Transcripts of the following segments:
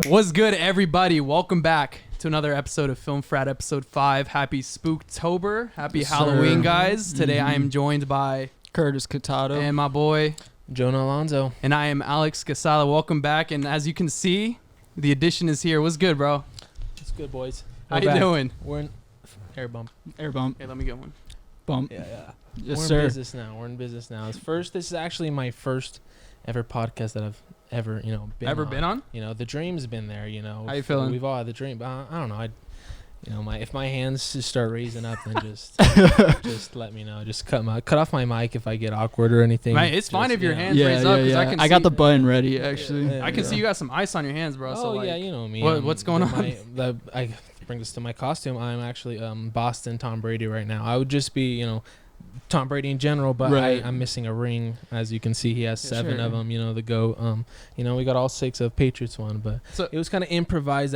What's good, everybody? Welcome back to another episode of Film Frat, episode 5. Happy Spooktober. Happy Halloween, guys. Today I am joined by Curtis Catato and my boy Jonah Alonzo. And I am Alex Casala. Welcome back. And as you can see, the addition is here. What's good, bro? It's good, boys. How you doing? We're in air bump. Air bump. Hey, let me get one. Bump. Yeah. Yes, We're sir. in business now. This is actually my first ever podcast that I've ever, been on? The dream's been there, How you feeling? We've all had the dream, but I don't know. If my hands just start raising up, then just let me know. Just cut off my mic if I get awkward or anything. Right, it's fine if your hands raise up. Yeah. I got the button ready, actually. I can see you got some ice on your hands, bro. Oh, yeah, you know me. What's going on? I bring this to my costume. I'm actually Boston Tom Brady right now. I would just be, Tom Brady in general, but right. I'm missing a ring. As you can see, he has 7 of them, the GOAT. We got all 6 of Patriots one, but so it was kind of improvised.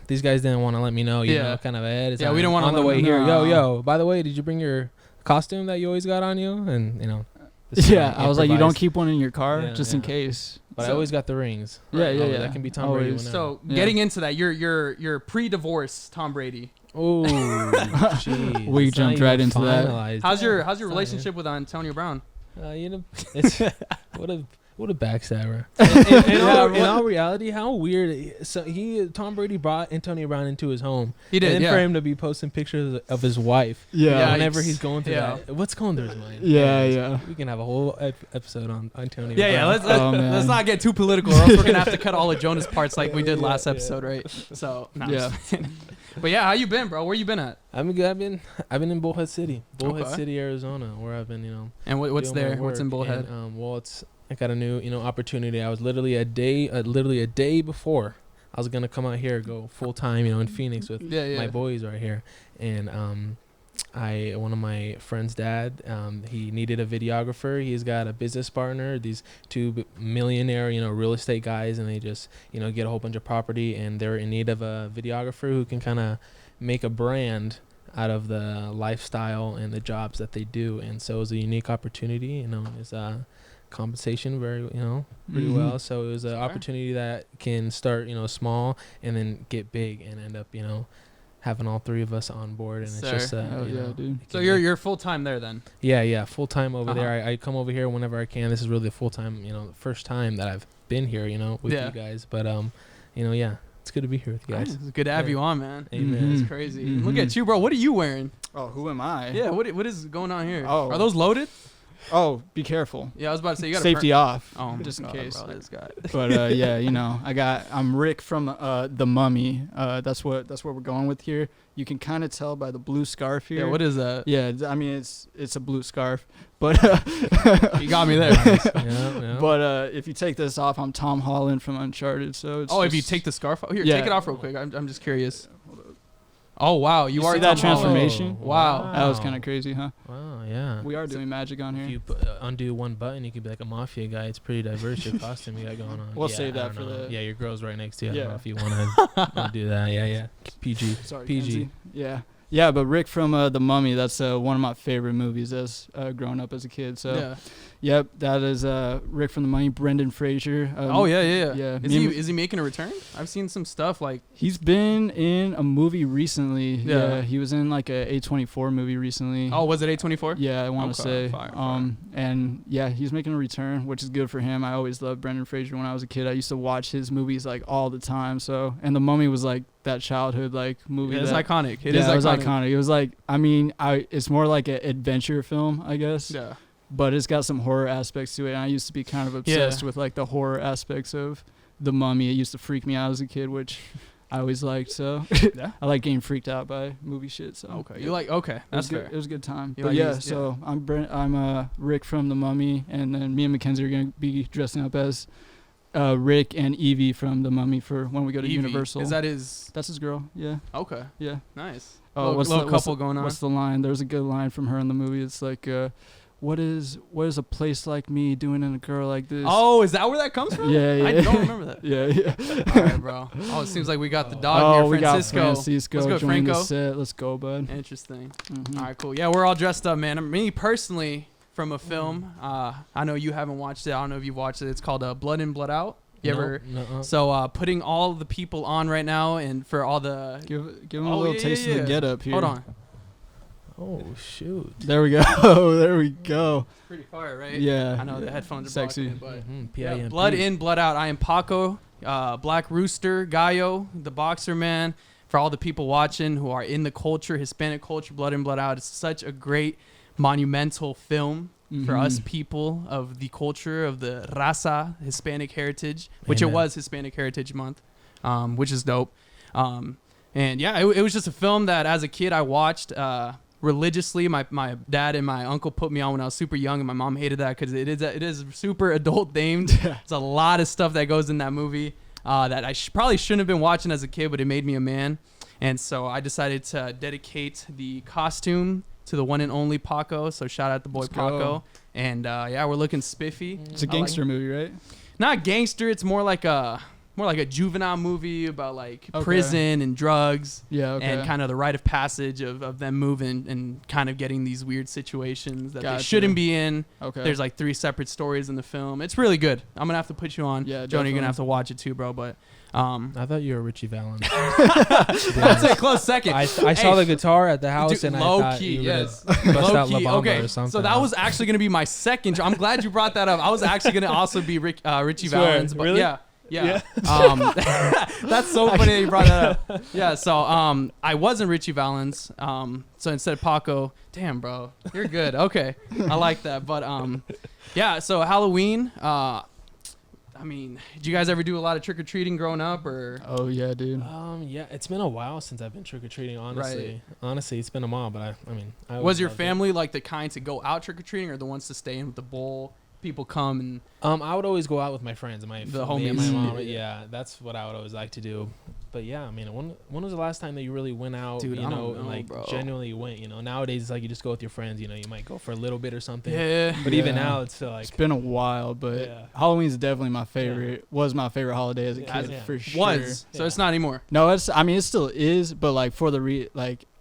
These guys didn't want to let me know, kind of ahead. We don't want to on the way here. Yo, by the way, did you bring your costume that you always got on you? And, I was like, you don't keep one in your car just in case. But I always got the rings. Yeah. That can be Tom Brady. So getting into that, you're pre-divorce Tom Brady. Oh, jeez. We jumped right into that. How's your relationship with Antonio Brown? It's what a backstabber. In all reality, how weird. So Tom Brady brought Antonio Brown into his home. He did. And then for him to be posting pictures of his wife. Yeah. Whenever he's going through that, what's going through his mind? Yeah. We can have a whole episode on Antonio. Brown. Let's not get too political, or else we're gonna have to cut all of Jonah's parts like we did last episode, right? So But how you been, bro? Where you been at? I've been in Bullhead City, City, Arizona, where I've been, And what's there? What's in Bullhead? I got a new, opportunity. I was literally a day before I was gonna come out here, go full time, in Phoenix with my boys right here, and one of my friend's dad, he needed a videographer. He's got a business partner, these 2 millionaire, real estate guys, and they just, get a whole bunch of property, and they're in need of a videographer who can kind of make a brand out of the lifestyle and the jobs that they do. And so it was a unique opportunity, it's compensation very pretty well, so it was an opportunity that can start small and then get big and end up having all 3 of us on board, and it's just dude. So you're full time there then? Yeah, full time over there. I come over here whenever I can. This is really the full time, first time that I've been here, with you guys, but it's good to be here with you guys. It's good to have you on, man. Amen. It's crazy. Look at you, bro. What are you wearing? Oh, who am I? Yeah, what is going on here? Oh. Are those loaded? Oh, be careful. Yeah, I was about to say you got safety off. Oh, just in case. Bro, this guy. But I'm Rick from The Mummy. That's what we're going with here. You can kind of tell by the blue scarf here. Yeah, what is that? Yeah, I mean it's a blue scarf, but you got me there. Yeah. But if you take this off, I'm Tom Holland from Uncharted. So it's if you take the scarf off, here, take it off real quick. I'm just curious. Oh wow, you are see that transformation? Wow, that was kind of crazy, huh? Wow, yeah. We are doing magic on here. If you undo one button, you could be like a mafia guy. It's pretty diverse, your costume you got going on. We'll save that for the. Yeah, your girl's right next to you. I don't know if you want to do that. Yeah. PG. Sorry, PG. Kenzie. Yeah, but Rick from The Mummy. That's one of my favorite movies as growing up as a kid. So. Yep, that is Rick from The Mummy, Brendan Fraser. Yeah. Is he making a return? I've seen some stuff like he's been in a movie recently. Yeah, he was in like a A24 movie recently. Oh, was it A24? Yeah, I want to say. Fire. And yeah, he's making a return, which is good for him. I always loved Brendan Fraser when I was a kid. I used to watch his movies like all the time. So, and The Mummy was like that childhood like movie. It's iconic. It was iconic. It was like it's more like an adventure film, I guess. Yeah. But it's got some horror aspects to it. And I used to be kind of obsessed with like the horror aspects of The Mummy. It used to freak me out as a kid, which I always liked. So I like getting freaked out by movie shit. So that's fair. It was a good time. So I'm Rick from The Mummy, and then me and Mackenzie are gonna be dressing up as Rick and Evie from The Mummy for when we go to Evie. Universal. That's his girl? Yeah. Okay. Yeah. Nice. Oh, what's the couple going on? What's the line? There's a good line from her in the movie. It's like, what is a place like me doing in a girl like this? Oh, is that where that comes from? Yeah. I don't remember that. Yeah. All right, bro. Oh, it seems like we got the dog here, Francisco. Let's go, Franco. The set. Let's go, bud. Interesting. Mm-hmm. All right, cool. Yeah, we're all dressed up, man. Me personally, from a film. I know you haven't watched it. I don't know if you've watched it. It's called Blood In, Blood Out. You ever? No. So putting all the people on right now, and for all the give them a little taste of the get up here. Hold on. Oh shoot! There we go. There we go. Pretty fire, right? Yeah. I know the headphones are sexy. blocking it, but PIMP. Blood In, Blood Out. I am Paco, Black Rooster, Gallo, the boxer man. For all the people watching who are in the culture, Hispanic culture, Blood In, Blood Out. It's such a great, monumental film for us people of the culture of the raza, Hispanic heritage, which Amen. it was Hispanic Heritage Month, which is dope. And yeah, it was just a film that as a kid I watched religiously. My dad and my uncle put me on when I was super young, and my mom hated that because it is super adult themed. There's a lot of stuff that goes in that movie that I probably shouldn't have been watching as a kid, but it made me a man. And so I decided to dedicate the costume to the one and only Paco. So shout out the boy Paco. And yeah, we're looking spiffy. It's a gangster movie, right? Not gangster. It's more like a juvenile movie about like prison and drugs. Yeah, okay. And kind of the rite of passage of them moving and kind of getting these weird situations that they shouldn't be in. Okay. There's like 3 separate stories in the film. It's really good. I'm gonna have to put you on. Yeah, Jonah, you're gonna have to watch it too, bro. But I thought you were Richie Valens. that's a close second. I saw the guitar at the house, Dude, and low I thought key, you yes. bust out La Bamba Okay, or something. so that was actually gonna be my second. I'm glad you brought that up. I was actually gonna also be Richie Swear, Valens, but really? yeah. That's so funny that you brought that up. Yeah, so I wasn't Richie Valens. So instead of Paco, damn, bro, you're good. Okay, I like that. But yeah, so Halloween. I mean, did you guys ever do a lot of trick or treating growing up, or? Oh yeah, dude. Yeah, it's been a while since I've been trick or treating. Honestly, Right. honestly, it's been a while. But I mean, I Was always your loved it. family like the kind to go out trick or treating, or the ones to stay in with the bowl? People come and I would always go out with my friends, The family and my homies. mom. Yeah, that's what I would always like to do. But yeah, I mean, when was the last time that you really went out? Dude, you I know, don't and know, like bro. genuinely went. You know, nowadays it's like you just go with your friends. You know, you might go for a little bit or something. yeah. But even Yeah. now, it's still like It's been a while, but Yeah. Halloween's definitely my favorite. Was my favorite holiday as a Yeah. kid Yeah. for sure. Was so it's not anymore. No, I mean it still is, but like for the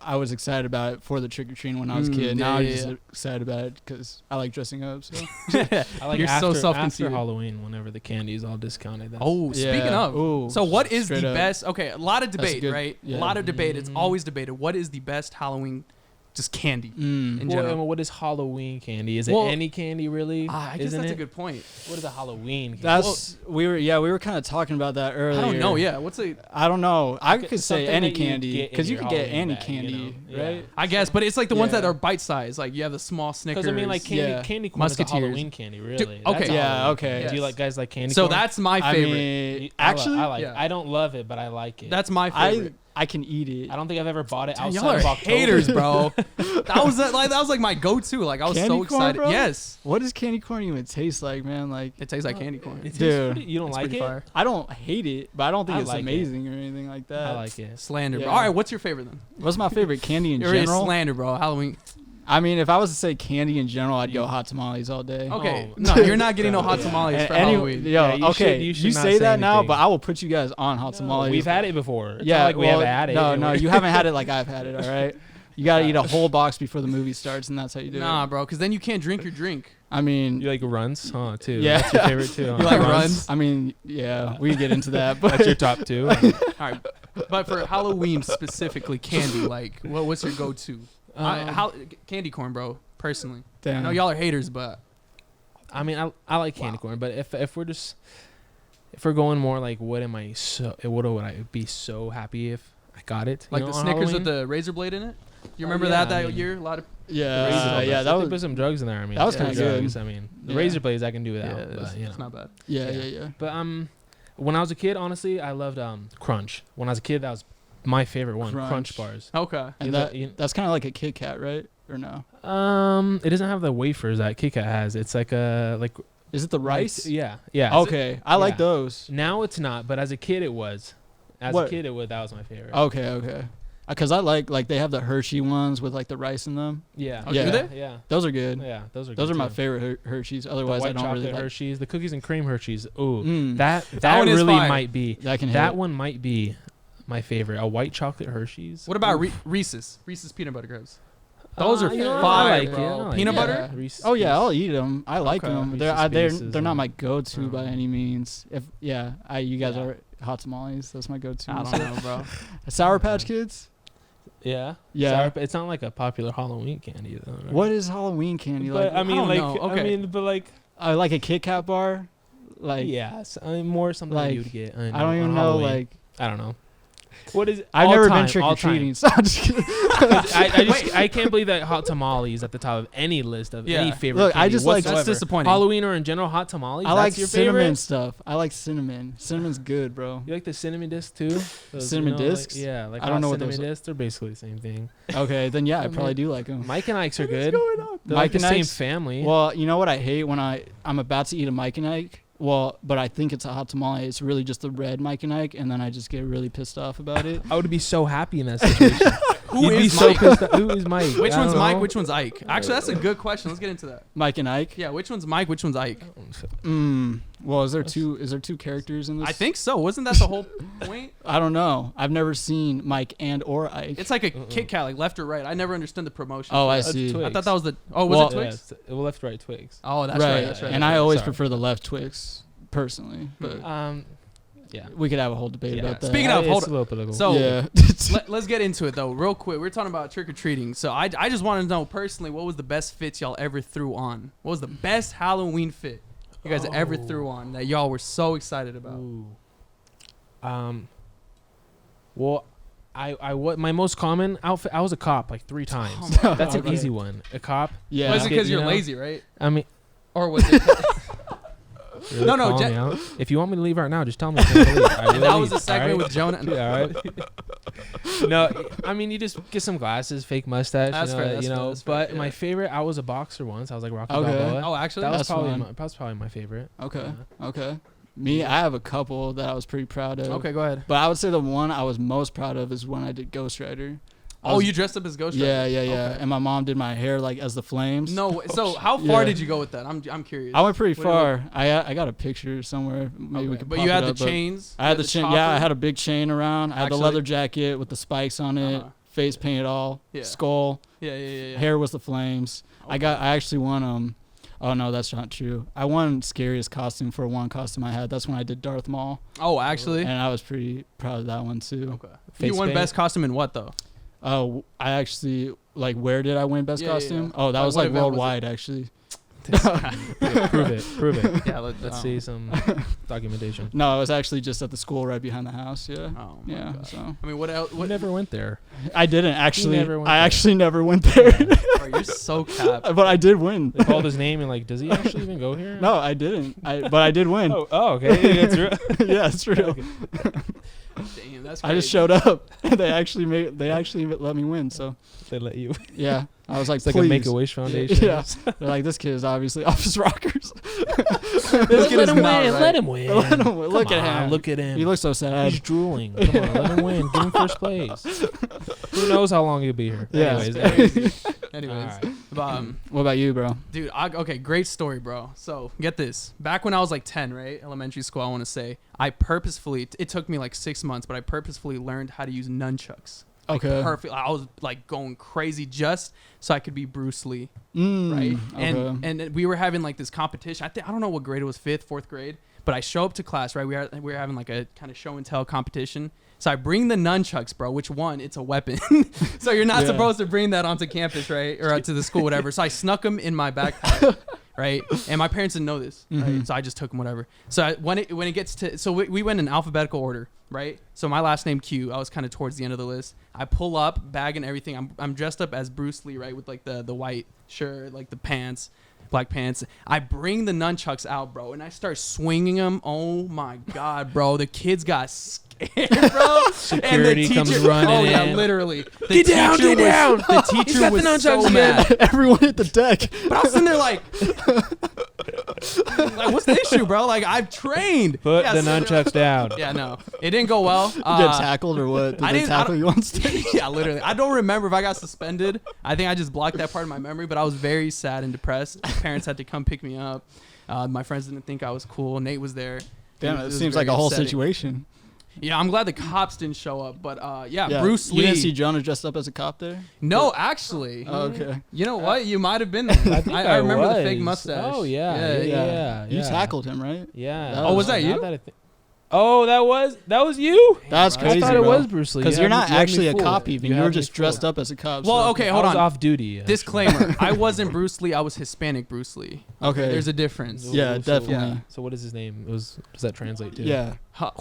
I was excited about it for the trick or treating when I was a kid. Now I'm just excited about it because I like dressing up. So I like You're so after self-conceited. Halloween, whenever the candy is all discounted. That's, Oh, speaking Yeah. of, Ooh, so what is straight the up. best? Okay, a lot of That's debate, good. right? Yeah. A lot of debate. It's Mhm. always debated. What is the best Halloween, just candy in well, general? and what is Halloween candy? Is it Well, any candy really? I guess Isn't that's it? a good point. What is a Halloween candy? that's we were kind of talking about that earlier. I don't know. Yeah, what's a? I don't know. I Okay, could say something any that you candy get in because you your can get Halloween any bag, candy, you know? right? Yeah. I guess, but it's like the ones that Yeah. are bite sized. Like you have the small Snickers. Because I mean, like candy corn is a Musketeers. Halloween candy, really. Dude, That's okay. Yeah, Halloween okay. candy. Do you Yes. like guys like candy So corn? that's my I favorite. mean, I actually, like. Yeah. I don't love it, but I like it. That's my favorite. I can eat it. I don't think I've ever bought it Damn, outside y'all are of October. haters, bro. that was like my go-to. Like I was Candy so corn, excited. bro? Yes, What does candy corn even taste like, man? Like it tastes like candy corn. It tastes Dude, pretty- you don't It's like pretty it? fire. I don't hate it, but I don't think I it's like it. amazing or anything like that. I like it. Slander, bro. Yeah. All right, what's your favorite then? What's my favorite candy in You're already general? slander, bro. Halloween. I mean, if I was to say candy in general, I'd go hot tamales all day. Okay, Oh, no, you're not getting no hot yeah. tamales for Any- Halloween. Yo, Yeah, you okay, should- you you, should not say say that now, anything. but I will put you guys on hot tamales. We've had it before. It's yeah, not like we well, haven't had it. No, you haven't had it like I've had it. All right, you gotta eat a whole box before the movie starts, and that's how you do Nah, it. bro, because then you can't drink your drink. I mean, You like runs, huh? Too. Yeah. That's your favorite too. Huh? You like runs? I mean, yeah, we can get into that, but That's your top two. All right, but for Halloween specifically, candy. Like, what's your go-to? Candy corn, bro. Personally, I damn. know y'all are haters, but I mean, I like candy corn, but if we're going more like what would I be so happy if I got it? like you know, the on Snickers Halloween? with the razor blade in it. You remember yeah, that I mean- year? A lot of yeah, Razor blades. yeah, I that think was put some drugs in there. I mean, that was yeah, kinda good. drugs, I mean, the Yeah. razor blades I can do without. yeah, but, you know. it's not bad. yeah. But when I was a kid, honestly, I loved Crunch. When I was a kid, that was my favorite one. Crunch. Crunch bars. Okay. And You that know- that's kind of like a Kit Kat, right? Or no? It doesn't have the wafers that Kit Kat has. It's like Is it the rice? Yeah, yeah. Okay, I like Yeah. those. Now it's not, but as a kid it was. As What? a kid it was. That was my favorite. Okay. Because I like they have the Hershey ones with like the rice in them. Yeah. Oh, do yeah. they? Yeah. Those are good. Yeah. Those are. Those good are my too. favorite Hershey's. The Otherwise, I white don't chocolate really like. Hershey's, the cookies and cream Hershey's. Ooh, Mm, that one is really fire. might be. that can hit. That one might be my favorite. A white chocolate Hershey's. What about Oof. Reese's? Reese's peanut butter cups. Those are fire, bro. Peanut butter? Reese. Oh yeah, I'll eat them. I like them. They're not my go-to by any means. You guys are hot tamales. That's my go-to. I don't know, bro. Sour Patch Kids. Yeah. Yeah. It's not like a popular Halloween candy though. Right? What is Halloween candy? But, like? I mean, like I like a Kit Kat bar. Like more something like, you'd get. I don't even know. Halloween. Like I don't know. What is it? I've never been trick or treating. So I'm just kidding. I can't believe that hot tamale is at the top of any list of any favorite. Look, candy I just whatsoever. like that's disappointing. Halloween or in general hot tamales. I like your cinnamon favorite? stuff. I like cinnamon. Cinnamon's good, bro. You like the cinnamon discs too? Cinnamon discs? Like I don't know what cinnamon those are. discs. They're basically the same thing. Okay, then yeah, I probably do like them. Mike and Ike's are good. They're Mike like the and same Ike's? family. Well, you know what I hate when I'm about to eat a Mike and Ike. Well, but I think it's a hot tamale. It's really just the red Mike and Ike, and then I just get really pissed off about it. I would be so happy in that situation. Who is Mike? Who is Mike? Which one's Mike? Which one's Ike? Actually, that's a good question. Let's get into that. Mike and Ike. Yeah, which one's Mike? Which one's Ike? Well, is there two characters in this? I think so. Wasn't that the whole point? I don't know. I've never seen Mike and or Ike. It's like a Kit Kat, like left or right. I never understood the promotion. Oh, I see. I thought that was the. Oh, was it Twix? Yeah, left, right, Twix. Oh, that's right. right. That's right. And I always prefer the left Twix, personally. But yeah, we could have a whole debate about that. Speaking of, hold on. So yeah. let's get into it though, real quick. We're talking about trick or treating. So I just want to know personally, what was the best fits y'all ever threw on? What was the best Halloween fit you guys ever threw on that y'all were so excited about? Well, my most common outfit. I was a cop like 3 times. That's an easy one. A cop. Yeah. Was it because you're lazy, right? I mean, or was it? Really no. If you want me to leave right now, just tell me. That was a segment with Jonah. Yeah, all right. No, I mean, you just get some glasses, fake mustache. That's fair. That's fair, but my favorite, I was a boxer once. I was like Rocky Balboa. Oh, actually, that was probably my favorite. Okay. Okay. Me, I have a couple that I was pretty proud of. Okay, go ahead. But I would say the one I was most proud of is when I did Ghost Rider. You dressed up as Ghost Rider? Yeah. Okay. And my mom did my hair like as the Flames. No, so how far did you go with that? I'm curious. I went pretty far. I got a picture somewhere. Maybe we could. But you had the chains. I had the chain. Yeah, I had a big chain around. I had the leather jacket with the spikes on it. Face painted all. Yeah. Skull. Yeah. Hair was the Flames. Okay. I actually won Oh no, that's not true. I won scariest costume for one costume I had. That's when I did Darth Maul. Oh, actually. And I was pretty proud of that one too. Okay. You won best costume in what though? Oh, I actually where did I win best costume? Yeah. Oh, that was like worldwide actually. Prove it. Yeah, let's see some documentation. No, it was actually just at the school right behind the house. Yeah. Oh my God. So I mean, what else? You never went there. I didn't actually. I actually never went there. Bro, you're so capped. But I did win. They called his name and does he actually even go here? No, I didn't. But I did win. Oh, okay. That's real. Yeah, it's real. Okay. Damn, that's crazy. I just showed up. They actually let me win. So they let you. Yeah, I was like, it's like a Make-A-Wish Foundation. Yeah, they're like, this kid is obviously off his rockers. Let him win. Let him win. Look at him. Look at him. He looks so sad. He's drooling. Come on, let him win. Give him first place. Who knows how long he'll be here? Yeah. Anyways, right. What about you, bro? Dude, okay, great story, bro. So get this. Back when I was like 10, right, elementary school, I want to say, I purposefully. It took me like 6 months, but I purposefully learned how to use nunchucks. Okay. Perfect. I was like going crazy just so I could be Bruce Lee, right? Okay. And we were having like this competition. I don't know what grade it was, 5th, 4th grade. But I show up to class, right? We were having like a kind of show and tell competition. So I bring the nunchucks, bro. Which one? It's a weapon. So you're not supposed to bring that onto campus, right? Or to the school, whatever. So I snuck them in my backpack. Right, and my parents didn't know this, right? So I just took them, whatever. So when it gets to, so we went in alphabetical order, right? So my last name Q, I was kind of towards the end of the list. I pull up, bag and everything. I'm dressed up as Bruce Lee, right, with like the white shirt, like the pants, black pants. I bring the nunchucks out, bro, and I start swinging them. Oh my God, bro, the kids got scared, bro. Security comes running. Oh yeah, literally. Get down. The teacher was so mad. Everyone hit the deck. But I was sitting there like, what's the issue, bro? Like, I've trained. Put the nunchucks down. Yeah, no, it didn't go well. You get tackled or what? Did they tackle you on stage? Yeah, literally. I don't remember if I got suspended. I think I just blocked that part of my memory. But I was very sad and depressed. My parents had to come pick me up. My friends didn't think I was cool. Nate was there. Damn, it seems like a whole situation. Yeah, I'm glad the cops didn't show up, but Yeah, Bruce Lee. You didn't see Jonah dressed up as a cop there? No, actually. Oh, okay. You know what? You might have been there. I remember the fake mustache. Oh yeah. You tackled him, right? Yeah. Was that you? Oh, that was you? That's crazy. I thought it was Bruce Lee. Because you're not actually a fooled. cop even. You were just dressed up as a cop. Well, so. okay, hold on. I was off duty. Actually. Disclaimer: I wasn't Bruce Lee. I was Hispanic Bruce Lee. Okay. There's a difference. Yeah, definitely. Yeah. So what is his name? Does that translate to? Yeah.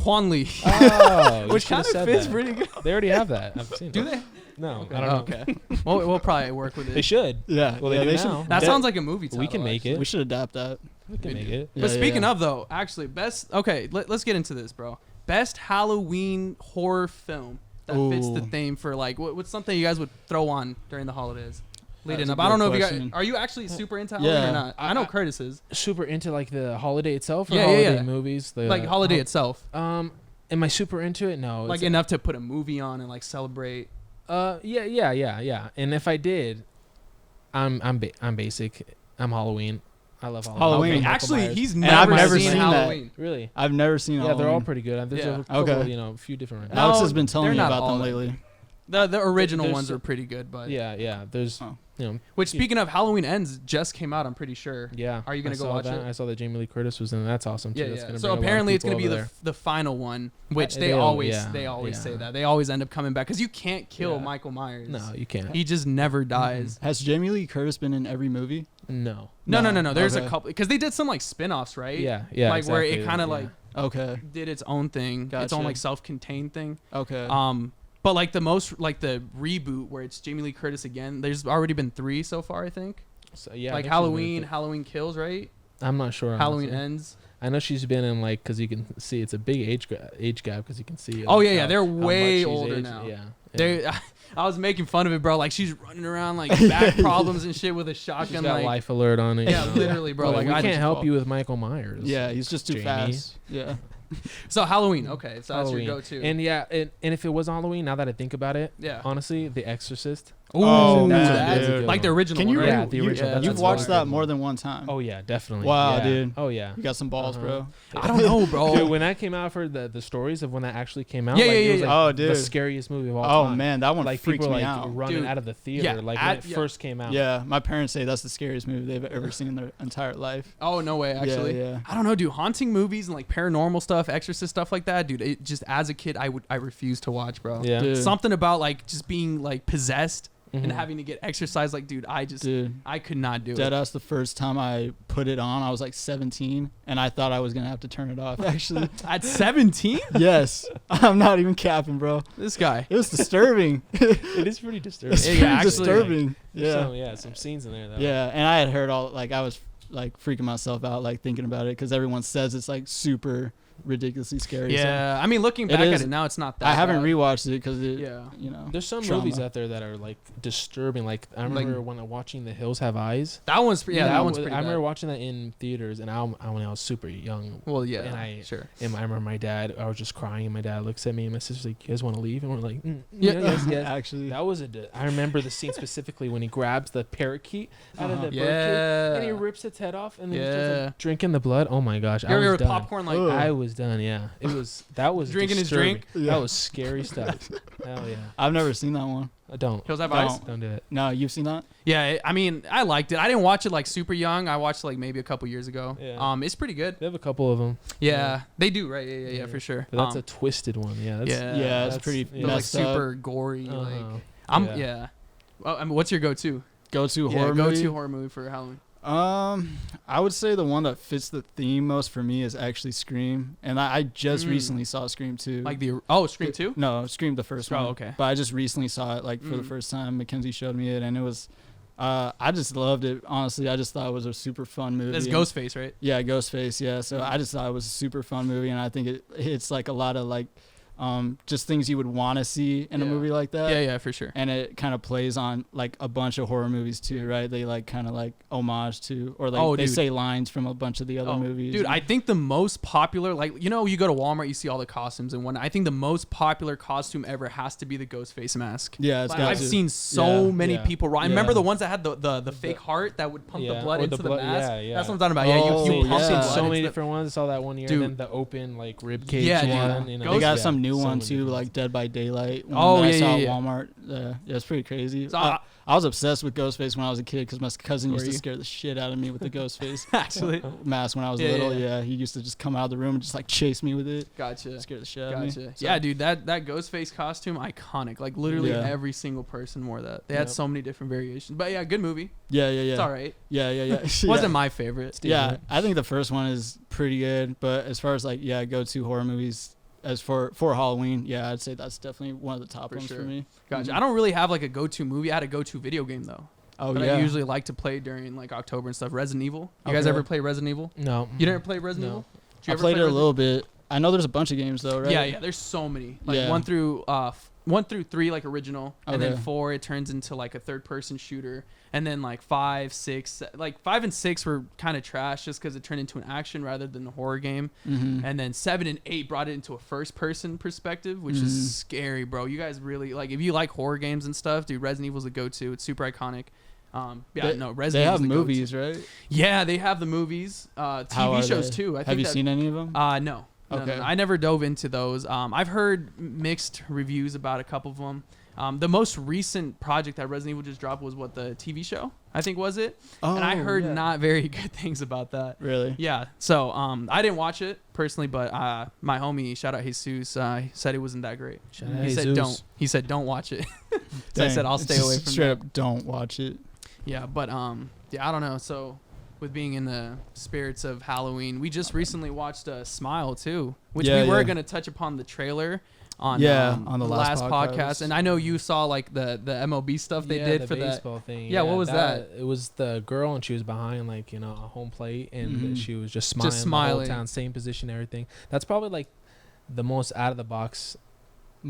Juan Lee. Oh, Which kind of fits pretty good. They already have that. I've seen. Do they? No, Okay. I don't know. Okay. We'll probably work with it. They should. Yeah. Well, they do now. That sounds like a movie title. We can make it. We should adapt that. We can make it. But speaking of though, actually, best. Okay, let's get into this, bro. Best Halloween horror film that fits the theme for like what's something you guys would throw on during the holidays leading up. I don't know if you guys are you actually super into Halloween or not. I know Curtis is super into like the holiday itself or holiday movies. Like holiday itself. Am I super into it? No. Like enough to put a movie on and like celebrate. Yeah. And if I did, I'm basic. I'm Halloween. I love Halloween. Okay. Actually, he's I've never seen Halloween. that. Really? I've never seen Halloween. Yeah, they're all pretty good. There's a couple, a few different. Alex has been telling me not about all them that lately. The original ones are pretty good, but yeah. There's Which speaking of Halloween Ends just came out. I'm pretty sure. Yeah. Are you gonna go watch it? I saw that Jamie Lee Curtis was in it. That's awesome too. Yeah. So apparently it's gonna be the final one, which they always say that they always end up coming back because you can't kill Michael Myers. No, you can't. He just never dies. Has Jamie Lee Curtis been in every movie? No. There's a couple because they did some like spin-offs, right? Yeah. Like where it kind of like did its own thing, its own like self-contained thing. Okay. But like the reboot where it's Jamie Lee Curtis again. There's already been 3 so far, I think. So, yeah. Like Halloween Kills, right? I'm not sure. Halloween Ends. I know she's been in like because you can see it's a big age gap because you can see. Like, they're way older aged. now. Yeah. I was making fun of it, bro. Like she's running around like back problems and shit with a shotgun. She's got like life alert on it. Yeah, literally, bro. Like we can't help you with Michael Myers. Yeah, he's just too Jamie. fast. Yeah. So Halloween, okay. So Halloween. that's your go-to. And and if it was Halloween, now that I think about it, honestly, The Exorcist. Dude. Like the original. Can you? Right? Yeah, the original. You've watched that more than one time. Oh yeah, definitely. Wow, yeah. dude. Oh yeah. You got some balls, bro. I don't know, bro. Dude, when that came out for the stories of when that actually came out, it was like dude, the scariest movie of all time. Oh man, that one like freaks people me like out. running out of the theater when it first came out. Yeah, my parents say that's the scariest movie they've ever seen in their entire life. Oh no way, actually. Yeah. I don't know, dude. Haunting movies and like paranormal stuff, Exorcist stuff like that, dude. It just as a kid, I refused to watch, bro. Yeah. Dude. Something about like just being like possessed and having to get exercise, like, dude, I could not do it. Deadass, the first time I put it on, I was like 17, and I thought I was gonna have to turn it off. Actually, at 17? Yes, I'm not even capping, bro. This guy. It was disturbing. It is pretty disturbing. It's pretty disturbing. Yeah. Some scenes in there though. Yeah, and I had heard I was like freaking myself out like thinking about it because everyone says it's like super ridiculously scary. Yeah, so I mean, looking back at it now, it's not that I haven't bad. rewatched it because there's some trauma. movies out there that are like disturbing. Like I remember when I'm watching The Hills Have Eyes. That one's pretty I bad. remember watching that in theaters, and when I was super young. Well, yeah, and I remember my dad. I was just crying, and my dad looks at me, and my sister's like, "You guys want to leave?" And we're like, yes. Actually, that was I remember the scene specifically when he grabs the parakeet out of the birdcage, and he rips its head off, and then he's just like drinking the blood. Oh my gosh, I was done. Popcorn like I was done. Yeah, that was drinking disturbing. his drink. That was scary stuff. Hell yeah. I've never seen that one. Don't. Hills Have Eyes? Don't do it. No, you've seen that? Yeah, I mean, I liked it. I didn't watch it like super young. I watched like maybe a couple years ago. Yeah. It's pretty good. They have a couple of them. Yeah, they do, right? Yeah, for sure. But that's a twisted one. Yeah. It's pretty like super gory. Like, Well, I mean, what's your go-to? Go-to horror movie? Go-to horror movie for Halloween. I would say the one that fits the theme most for me is actually Scream, and I just recently saw Scream 2. Like Scream 2? No, Scream the first one. Oh, okay. But I just recently saw it like for the first time. Mackenzie showed me it, and it was, I just loved it. Honestly, I just thought it was a super fun movie. That's Ghostface, right? Yeah, Ghostface. Yeah, so I just thought it was a super fun movie, and I think it hits like a lot of like just things you would want to see in a movie like that. Yeah, for sure. And it kind of plays on like a bunch of horror movies too, right? They like kind of like homage to, or like they say lines from a bunch of the other movies. Dude, I think the most popular, like, you know, you go to Walmart, you see all the costumes and whatnot. I think the most popular costume ever has to be the Ghostface mask. Yeah, it's I've seen so many people. I remember the ones that had the fake heart that would pump the blood into the mask. Yeah. That's what I'm talking about. You pump I've seen blood so many different ones. I saw that one year. Dude. And then the open like rib cage one. You know, they got some new new So one many too, different like Dead by Daylight. Oh, I yeah, saw yeah, at Walmart. Yeah, it's pretty crazy. So, I was obsessed with Ghostface when I was a kid because my cousin used Were to you? scare the shit out of me with the Ghostface Actually, mask when I was Yeah, little. yeah. Yeah, he used to just come out of the room and just like chase me with it. gotcha. Scare the shit out of me. Gotcha. So- Yeah, dude, that Ghostface costume, iconic. Like literally Yeah. every single person wore that. They had Yep. so many different variations. But yeah, good movie. Yeah. It's all right. Yeah. Wasn't my favorite. Yeah, I think the first one is pretty good, but as far as like go-to horror movies, as for Halloween, yeah, I'd say that's definitely one of the top For ones sure. for me. Gotcha. Mhm. I don't really have like a go-to movie. I had a go-to video game though. Oh But yeah, I usually like to play during like October and stuff. Resident Evil. You guys Okay. ever play Resident Evil? No. You never play Resident No. Evil? Did you I ever played play it a Resident little bit. I know there's a bunch of games though, right? Yeah. There's so many. Like Yeah. 1 through 3 like original, and then Okay. 4 it turns into like a third-person shooter, and then like 5, 6, like 5 and 6 were kind of trash just because it turned into an action rather than a horror game, Mm-hmm. and then 7 and 8 brought it into a first-person perspective, which Mhm. is scary, bro. You guys really like if you like horror games and stuff, dude. Resident Evil's a go-to. It's super iconic. Resident They have Evil's the movies, go-to. right? Yeah, they have the movies, How TV are shows they? too. I think Have you that- seen any of them? No. Okay. No. I never dove into those. I've heard mixed reviews about a couple of them. The most recent project that Resident Evil just dropped was the TV show, I think was it? And I heard yeah. not very good things about that. Really? Yeah. So I didn't watch it personally, but my homie, shout out Jesus, said it wasn't that great. Shout out He said Jesus. don't. He said don't watch it. So I Dang. said I'll stay away from Straight that. up, don't watch it. Yeah, but yeah, I don't know. So with being in the spirits of Halloween, we just recently watched Smile too, which Yeah, we were yeah. gonna touch upon the trailer on On the last podcast. podcast. And I know you saw like the MLB stuff they Yeah, did the for that. baseball thing. Yeah, what was that? It was the girl, and she was behind like a home plate, and Mhm. she was just smiling, Just the whole smiling. time, same position, everything. That's probably like the most out of the box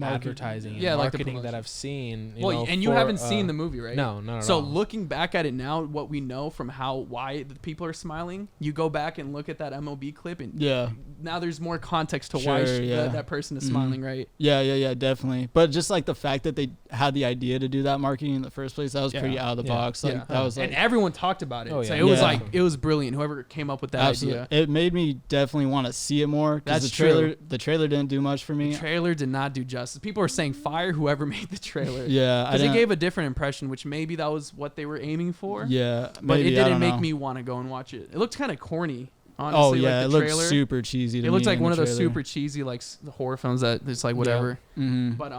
advertising and Yeah, like the marketing that promotion. I've seen. Well, and you for, haven't seen the movie, right? No, not at So all. looking back at it now, what we know from why the people are smiling, you go back and look at that MLB clip, and Yeah. now there's more context to why Sure, yeah. that person is Mhm. smiling, right? Yeah, definitely. But just like the fact that they had the idea to do that marketing in the first place, that was Yeah. pretty out of the Yeah. box. Like Yeah. that was like and everyone talked about it. Oh, So yeah. it was Yeah. like it was brilliant. Whoever came up with that absolutely. idea. It made me definitely want to see it more. 'Cause That's the trailer. true. The trailer didn't do much for me. The trailer did not do justice. People were saying fire whoever made the trailer. Yeah, Because it didn't- gave a different impression, which maybe that was what they were aiming for. Yeah, But maybe, it I didn't don't make know. me want to go and watch it. It looked kind of corny, honestly. Oh yeah, like it the looked trailer. super cheesy. To It looked me like in one the of those trailer. super cheesy like horror films that it's like whatever. Mm-hmm. But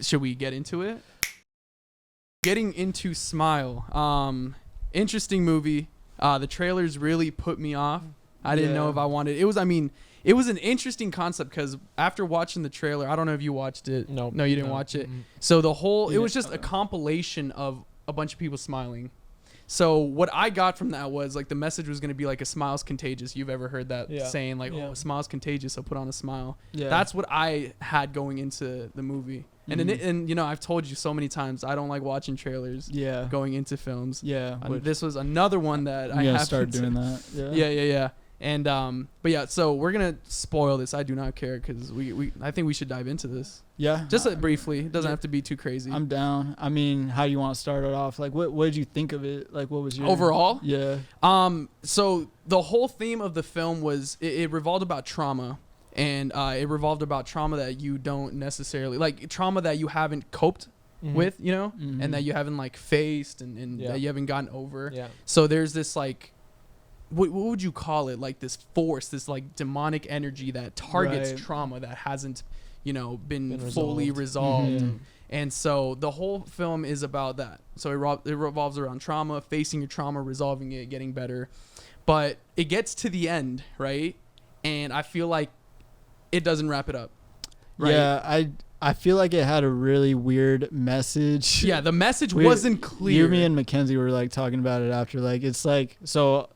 should we get into it? Getting into Smile. Interesting movie. The trailers really put me off. I didn't know Yeah. if I wanted. It was an interesting concept because after watching the trailer, I don't know if you watched it. No, you didn't watch it. So it was just a compilation of a bunch of people smiling. So what I got from that was like the message was going to be like a smile's contagious. You've ever heard that saying like, Yeah. oh, a smile's contagious, so put on a smile. Yeah, That's what I had going into the movie. And and I've told you so many times I don't like watching trailers yeah, going into films. yeah. And this was another one that I have start doing that. Yeah. And but yeah, so we're gonna spoil this. I do not care because I think we should dive into this Yeah, just briefly. It doesn't have to be too crazy. I'm down. I mean, how do you want to start it off? Like, what did you think of it? Like, what was your Overall, Yeah, so the whole theme of the film was it revolved about trauma. And it revolved about trauma that you don't necessarily like, trauma that you haven't coped with, Mhm. and that you haven't like faced and Yeah. that you haven't gotten over. Yeah. So there's this like, what would you call it? Like this force, this like demonic energy that targets Right. trauma that hasn't, been Been fully resolved. Mhm. And so the whole film is about that. So it revolves around trauma, facing your trauma, resolving it, getting better. But it gets to the end, right? And I feel like it doesn't wrap it up. Right? Yeah, I feel like it had a really weird message. Yeah, the message wasn't clear. You, me, and Mackenzie were like talking about it after. Like, it's like so.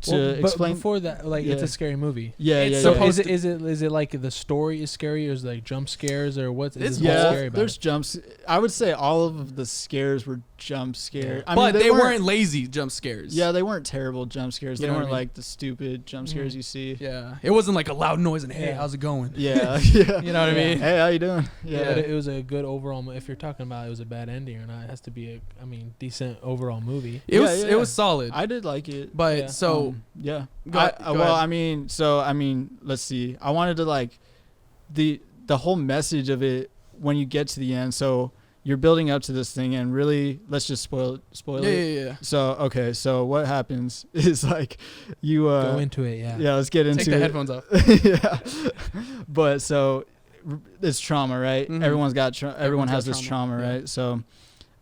To But explain, before that, like it's Yeah. a scary movie. yeah, it's yeah, So yeah. supposed is it like the story is scary, or is it like jump scares, or what's It's is both. scary about there's it? jumps. I would say all of the scares were jump scares. I But mean, they weren't lazy jump scares. Yeah, they weren't terrible jump scares. You They know what weren't I mean? like the stupid jump scares you see. Yeah. It wasn't like a loud noise and, hey, Yeah. how's it going? Yeah, yeah. You know what I mean? Hey, how you doing? Yeah, Yeah, but it was a good overall. If you're talking about it was a bad ending or not, it has to be a, decent overall movie. It was Yeah, it was solid. I did like it. But Yeah. so Yeah. Go ahead. Well, I mean, let's see. I wanted to like the the whole message of it when you get to the end. So you're building up to this thing, and really, let's just spoil it. Yeah. So okay, so what happens is like you go into it. Yeah. Let's get into it. Take the headphones off. Yeah. But so it's trauma, right? Mm-hmm. Everyone has this trauma, right? So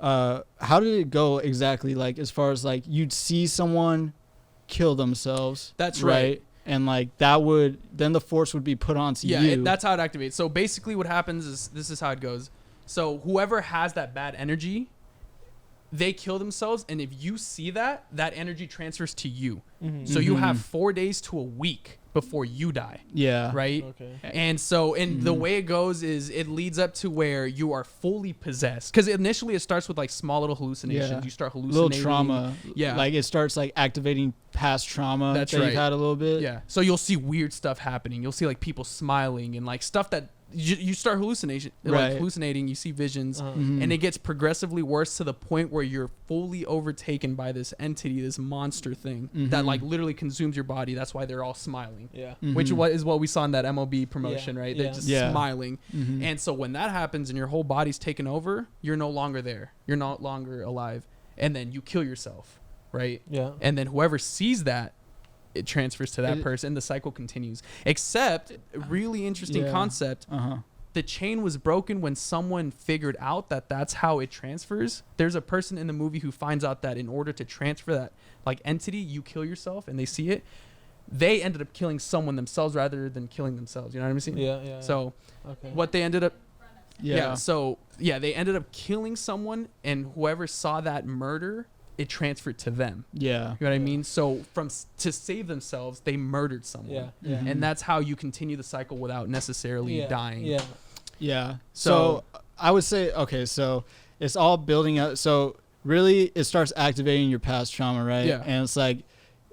how did it go exactly? Like as far as like you'd see someone kill themselves. That's right. And like then the force would be put onto you. Yeah, that's how it activates. So basically what happens is this is how it goes. So whoever has that bad energy, they kill themselves, and if you see that energy transfers to you. Mm-hmm. So you have 4 days to a week before you die. Yeah. Right? Okay. And so the way it goes is it leads up to where you are fully possessed. Because initially it starts with like small little hallucinations. Yeah. You start hallucinating. Little trauma. Yeah. Like it starts like activating past trauma that you've had a little bit. Yeah. So you'll see weird stuff happening. You'll see like people smiling and like stuff that you start hallucinating, you see visions, and it gets progressively worse to the point where you're fully overtaken by this entity, this monster thing that like literally consumes your body. That's why they're all smiling. Yeah. Which is what we saw in that MLB promotion, right? They're just smiling. And so when that happens and your whole body's taken over, you're no longer there. You're no longer alive. And then you kill yourself, right? Yeah. And then whoever sees that, it transfers to that person. The cycle continues. Except, really interesting concept. The chain was broken when someone figured out that that's how it transfers. There's a person in the movie who finds out that in order to transfer that like entity, you kill yourself, and they see it. They ended up killing someone themselves rather than killing themselves. You know what I'm saying? Yeah. So what they ended up. They ended up killing someone, and whoever saw that murder, it transferred to them. Yeah. You know what I mean? So to save themselves, they murdered someone. Yeah. And that's how you continue the cycle without necessarily dying. Yeah. Yeah. So I would say, okay, so it's all building up. So really it starts activating your past trauma, right? Yeah. And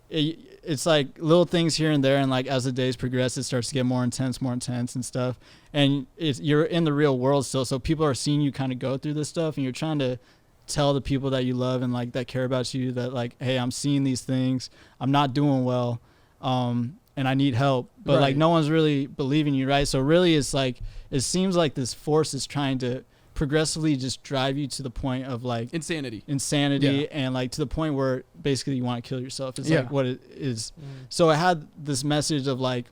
it's like little things here and there. And like as the days progress, it starts to get more intense and stuff. And you're in the real world still. So people are seeing you kind of go through this stuff, and you're trying to tell the people that you love and like that care about you that like, hey, I'm seeing these things, I'm not doing well, and I need help, but like no one's really believing you, right? So really it's like it seems like this force is trying to progressively just drive you to the point of like insanity and like to the point where basically you want to kill yourself. It's like what it is. So it had this message of like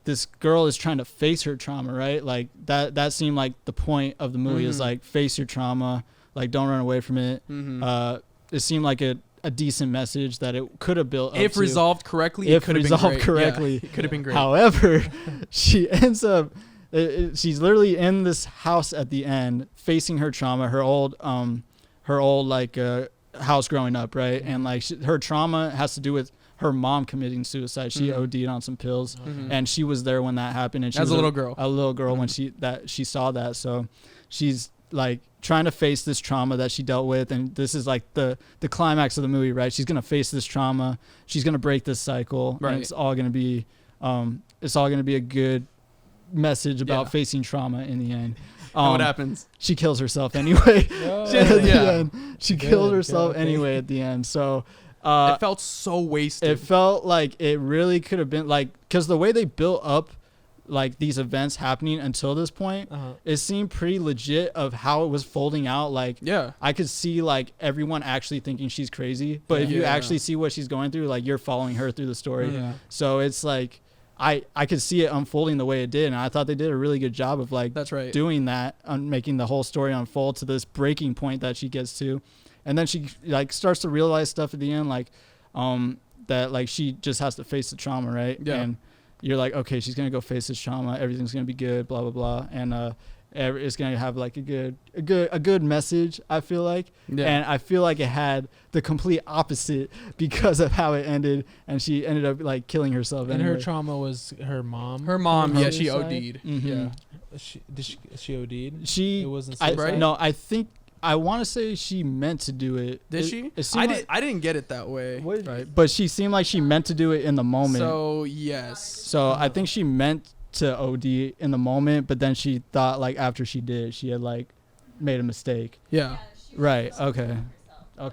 this girl is trying to face her trauma, right? Like that seemed like the point of the movie is like face your trauma. Like, don't run away from it. It seemed like a decent message that it could have built up if resolved correctly. It could have been great. Yeah, it could have been great. However, she ends up, she's literally in this house at the end, facing her trauma, her old like house growing up, right? And like her trauma has to do with her mom committing suicide. She OD'd on some pills, and she was there when that happened. And she was a little girl, when she saw that. So she's like trying to face this trauma that she dealt with, and this is like the climax of the movie, right? She's gonna face this trauma, she's gonna break this cycle, and it's all gonna be a good message about facing trauma in the end. And what happens? She kills herself anyway. She killed herself anyway at the end. So it felt so wasted. It felt like it really could have been like, because the way they built up like these events happening until this point, it seemed pretty legit of how it was folding out. Like, I could see like everyone actually thinking she's crazy, but if you actually see what she's going through, like you're following her through the story. So it's like I could see it unfolding the way it did, and I thought they did a really good job of like doing that, making the whole story unfold to this breaking point that she gets to, and then she like starts to realize stuff at the end, like that like she just has to face the trauma, right? And you're like, okay, she's gonna go face this trauma, everything's gonna be good, blah blah blah, and it's gonna have like a good message, I feel like. And I feel like it had the complete opposite because of how it ended, and she ended up like killing herself. And her trauma was her mom. She OD'd. She OD'd. It wasn't suicide? No, I want to say she meant to do it. Did she? I didn't get it that way. Right. But she seemed like she meant to do it in the moment. So, yes. So, I think she meant to OD in the moment, but then she thought like after she did, she had like made a mistake. Yeah. Right. Okay.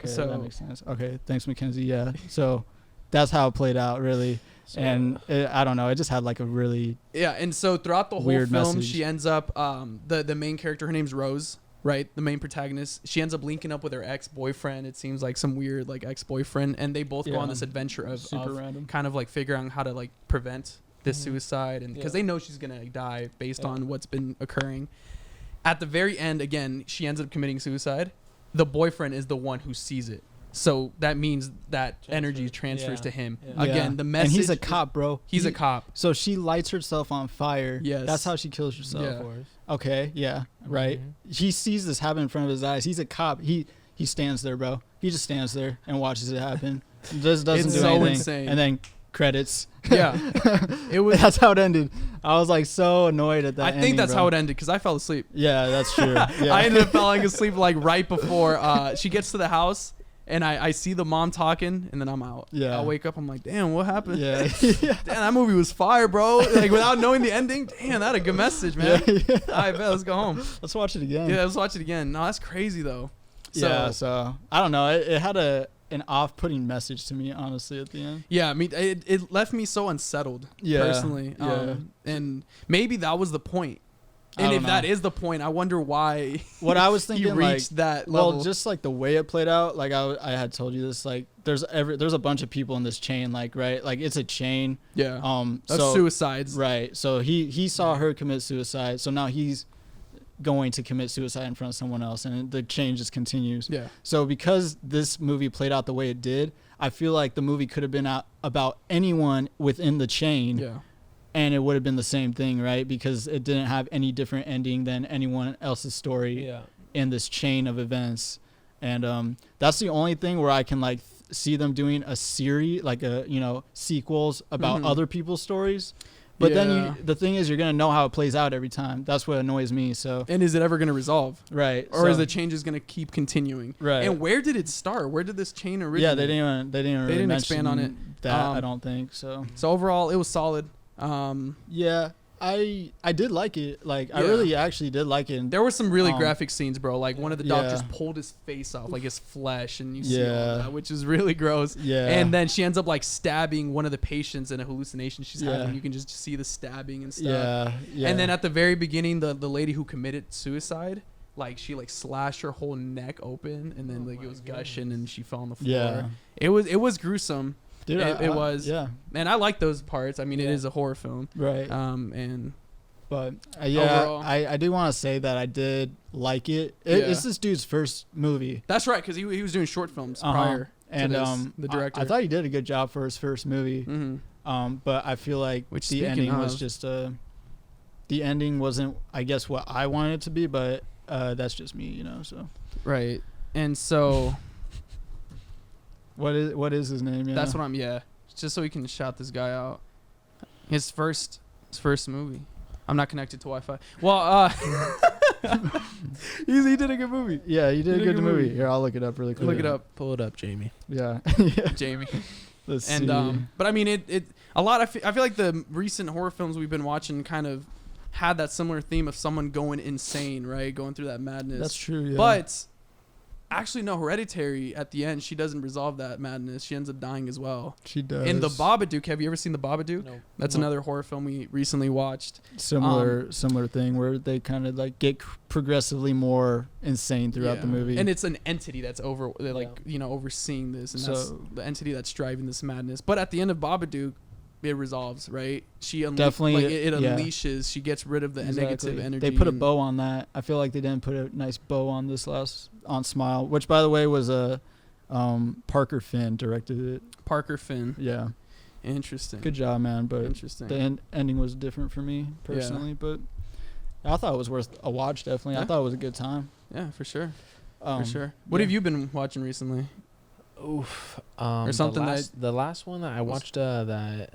So that makes sense. Okay. Thanks, Mackenzie. Yeah. So that's how it played out, really. So, And I don't know, it just had like a really and so throughout the whole weird film, message. she ends up the main character, her name's Rose, right? The main protagonist. She ends up linking up with her ex-boyfriend. It seems like some weird like ex-boyfriend, and they both go on this adventure of random, kind of like figuring out how to like prevent this suicide, and because they know she's gonna die based on what's been occurring. At the very end, again, she ends up committing suicide. The boyfriend is the one who sees it. So that means that energy transfers to him. Yeah. Again, the message. And he's a cop, bro. He's a cop. So she lights herself on fire. Yes. That's how she kills herself. Yeah. Okay. Yeah. Right. He sees this happen in front of his eyes. He's a cop. He stands there, bro. He just stands there and watches it happen. Just doesn't it's do so anything. Insane. And then credits. Yeah. It was. That's how it ended. I was like so annoyed at that. I think that's how it ended because I fell asleep. Yeah, that's true. Yeah. I ended up falling asleep like right before she gets to the house. And I see the mom talking, and then I'm out. Yeah. I wake up, I'm like, damn, what happened? Yeah. Damn, that movie was fire, bro. Like, without knowing the ending, damn, that had a good message, man. Yeah. All right, bet, let's go home. Let's watch it again. Yeah, let's watch it again. No, that's crazy, though. So I don't know. It had an off-putting message to me, honestly, at the end. Yeah, I mean, it left me so unsettled, personally. And maybe that was the point. And if that is the point, I wonder why what I was thinking, he reached that level. Well, just like the way it played out, like I had told you this, like there's a bunch of people in this chain, like, right? Like it's a chain. Yeah. That's suicides. Right. So he saw her commit suicide. So now he's going to commit suicide in front of someone else, and the chain just continues. Yeah. So because this movie played out the way it did, I feel like the movie could have been about anyone within the chain. Yeah. And it would have been the same thing, right? Because it didn't have any different ending than anyone else's story in this chain of events. And that's the only thing where I can like see them doing a series, like sequels about other people's stories. But then the thing is, you're gonna know how it plays out every time. That's what annoys me. So. And is it ever gonna resolve? Right. Or is the chain just gonna keep continuing? Right. And where did it start? Where did this chain originate? Yeah, they didn't expand on it. I don't think so. So overall, it was solid. Yeah, I did like it. Like I really actually did like it. And, there were some really graphic scenes, bro. Like one of the doctors pulled his face off, like his flesh, and you see all that, which is really gross. Yeah. And then she ends up like stabbing one of the patients in a hallucination she's having. You can just see the stabbing and stuff. Yeah. And then at the very beginning, the lady who committed suicide, like she like slashed her whole neck open, and then like it was gushing, and she fell on the floor. Yeah. It was gruesome. Dude, it was. Yeah. And I like those parts. I mean, it is a horror film. Right. But overall, I do want to say that I did like it. It's this dude's first movie. That's right, because he was doing short films prior. And to this, the director. I thought he did a good job for his first movie. Mm-hmm. But I feel like the ending was just the ending wasn't, I guess, what I wanted it to be. But that's just me, So right. And so. What is his name? Yeah. That's what I'm. Yeah, just so we can shout this guy out. His first movie. I'm not connected to Wi-Fi. Well, he did a good movie. Yeah, he did a good movie. Here, I'll look it up really quick. Look it up. Pull it up, Jamie. Yeah. Jamie. Let's see. But I mean, it a lot. I feel like the recent horror films we've been watching kind of had that similar theme of someone going insane, right? Going through that madness. That's true. Yeah. But. Actually, no, Hereditary, at the end, she doesn't resolve that madness. She ends up dying as well. She does. In The Babadook, have you ever seen The Babadook? No. That's another horror film we recently watched. Similar thing where they kind of like get progressively more insane throughout the movie. And it's an entity that's overseeing this. And that's the entity that's driving this madness. But at the end of Babadook, it resolves, right? She unleashes. She gets rid of the negative energy. They put a bow on that. I feel like they didn't put a nice bow on this on Smile, which by the way was Parker Finn directed it. Parker Finn. Yeah. Interesting. Good job, man. But interesting. The ending was different for me personally, but I thought it was worth a watch. Definitely, I thought it was a good time. Yeah, for sure. What have you been watching recently? Oof. Or something the last one that I watched that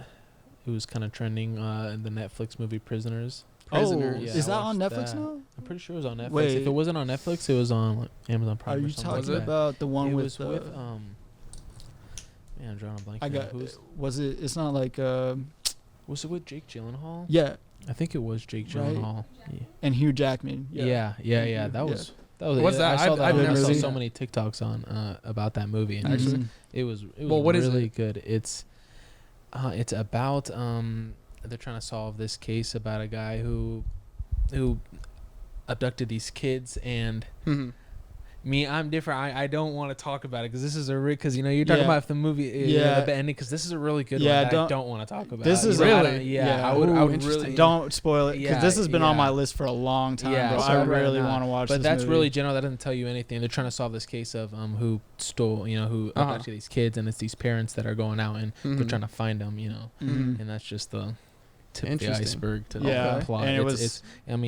it was kind of trending in the Netflix movie Prisoners. Is that on Netflix now? I'm pretty sure it was on Netflix. Wait. If it wasn't on Netflix, it was on Amazon Prime. Are you talking about the one with man, I'm drawing a blank. It's not like was it with Jake Gyllenhaal? Yeah. I think it was Jake Gyllenhaal. Right? Yeah. And Hugh Jackman. Yeah. That was What's that? I saw that. I saw movie. so many TikToks on about that movie. And Actually, it was what is really it? good. It's about they're trying to solve this case about a guy who abducted these kids, and I'm different. I don't want to talk about it because this is because you're talking about if the movie the ending, because this is a really good one that I don't want to talk about. This is really I would really don't spoil it because this has been on my list for a long time. Bro. So I really want to watch. But this that's movie. really general. That doesn't tell you anything. They're trying to solve this case of who stole who abducted these kids, and it's these parents that are going out and they're trying to find them. And that's just the tip of the iceberg to the plot. And it's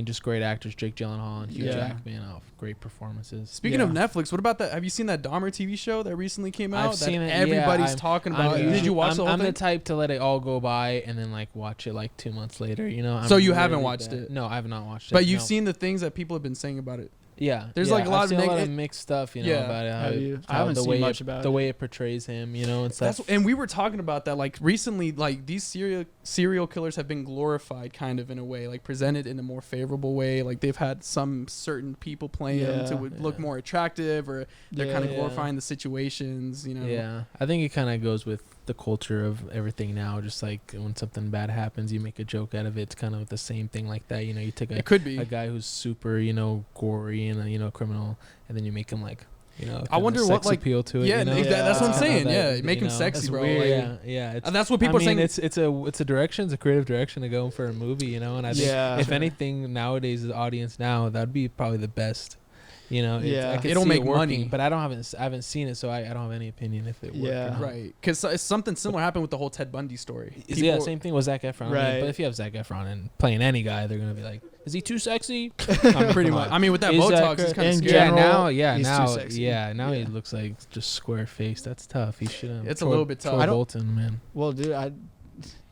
just great actors, Jake Gyllenhaal and Hugh Jackman, great performances. Speaking of Netflix, what about that? Have you seen that Dahmer TV show that recently came out? I've seen it. Everybody's talking about. Did you watch the whole thing? I'm the type to let it all go by and then watch it 2 months later. So you haven't watched it? No, I have not watched it. But you've seen the things that people have been saying about it. Yeah, there's a lot of mixed stuff, about it. I haven't seen much about the way it portrays him, and stuff. And we were talking about that recently. These serial killers have been glorified, kind of in a way, presented in a more favorable way. They've had some certain people playing them to look more attractive, or they're kind of glorifying the situations. Yeah, I think it kind of goes with the culture of everything now. Just when something bad happens, you make a joke out of it. It's kind of the same thing like that. You take it could be a guy who's super gory and a criminal, and then you make him I wonder what appeal to it. Yeah, that's what I'm saying. Make him sexy, bro. Weird. And that's what people are saying. It's a direction. It's a creative direction to go for a movie. And I think if anything nowadays, the audience now, that'd be probably the best. It'll make money, but I haven't seen it, so I don't have any opinion if it worked. Yeah, right. Because something similar happened with the whole Ted Bundy story. Same thing with Zac Efron. Right. But if you have Zac Efron and playing any guy, they're gonna be like, "Is he too sexy?" Pretty much. I mean, with that Botox, it's kind of scary. Now he looks like just square faced. That's tough. He shouldn't. It's a little bit tough. Troy Bolton, man. Well, dude,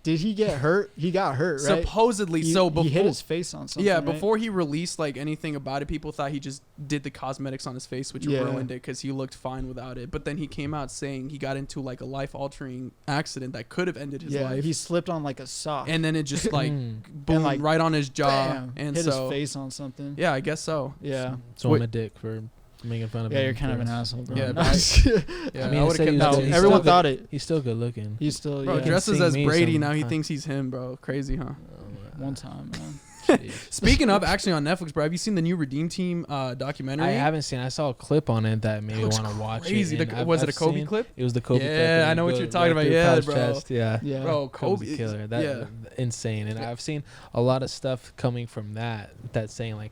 did he get hurt? He got hurt, right? Supposedly. He hit his face on something. Yeah, before he released anything about it, people thought he just did the cosmetics on his face, which ruined it because he looked fine without it. But then he came out saying he got into a life-altering accident that could have ended his life. He slipped on a sock, and then it just boom, right on his jaw, bam, and hit his face on something. Yeah, I guess so. Yeah. So I'm a dick for making fun of him. Yeah, you're kind of an asshole, bro. Yeah, I mean, everyone thought it. He's still good looking. He's still dresses as Brady now. He thinks he's him, bro. Crazy, huh? One time, man. Speaking of, actually on Netflix, bro, have you seen the new Redeem Team documentary? I haven't seen. I saw a clip on it that made me want to watch it. Was it a Kobe clip? It was the Kobe clip. Yeah, I know what you're talking about. Yeah, bro. Chest. Yeah, bro, Kobe killer. Insane. And I've seen a lot of stuff coming from that's saying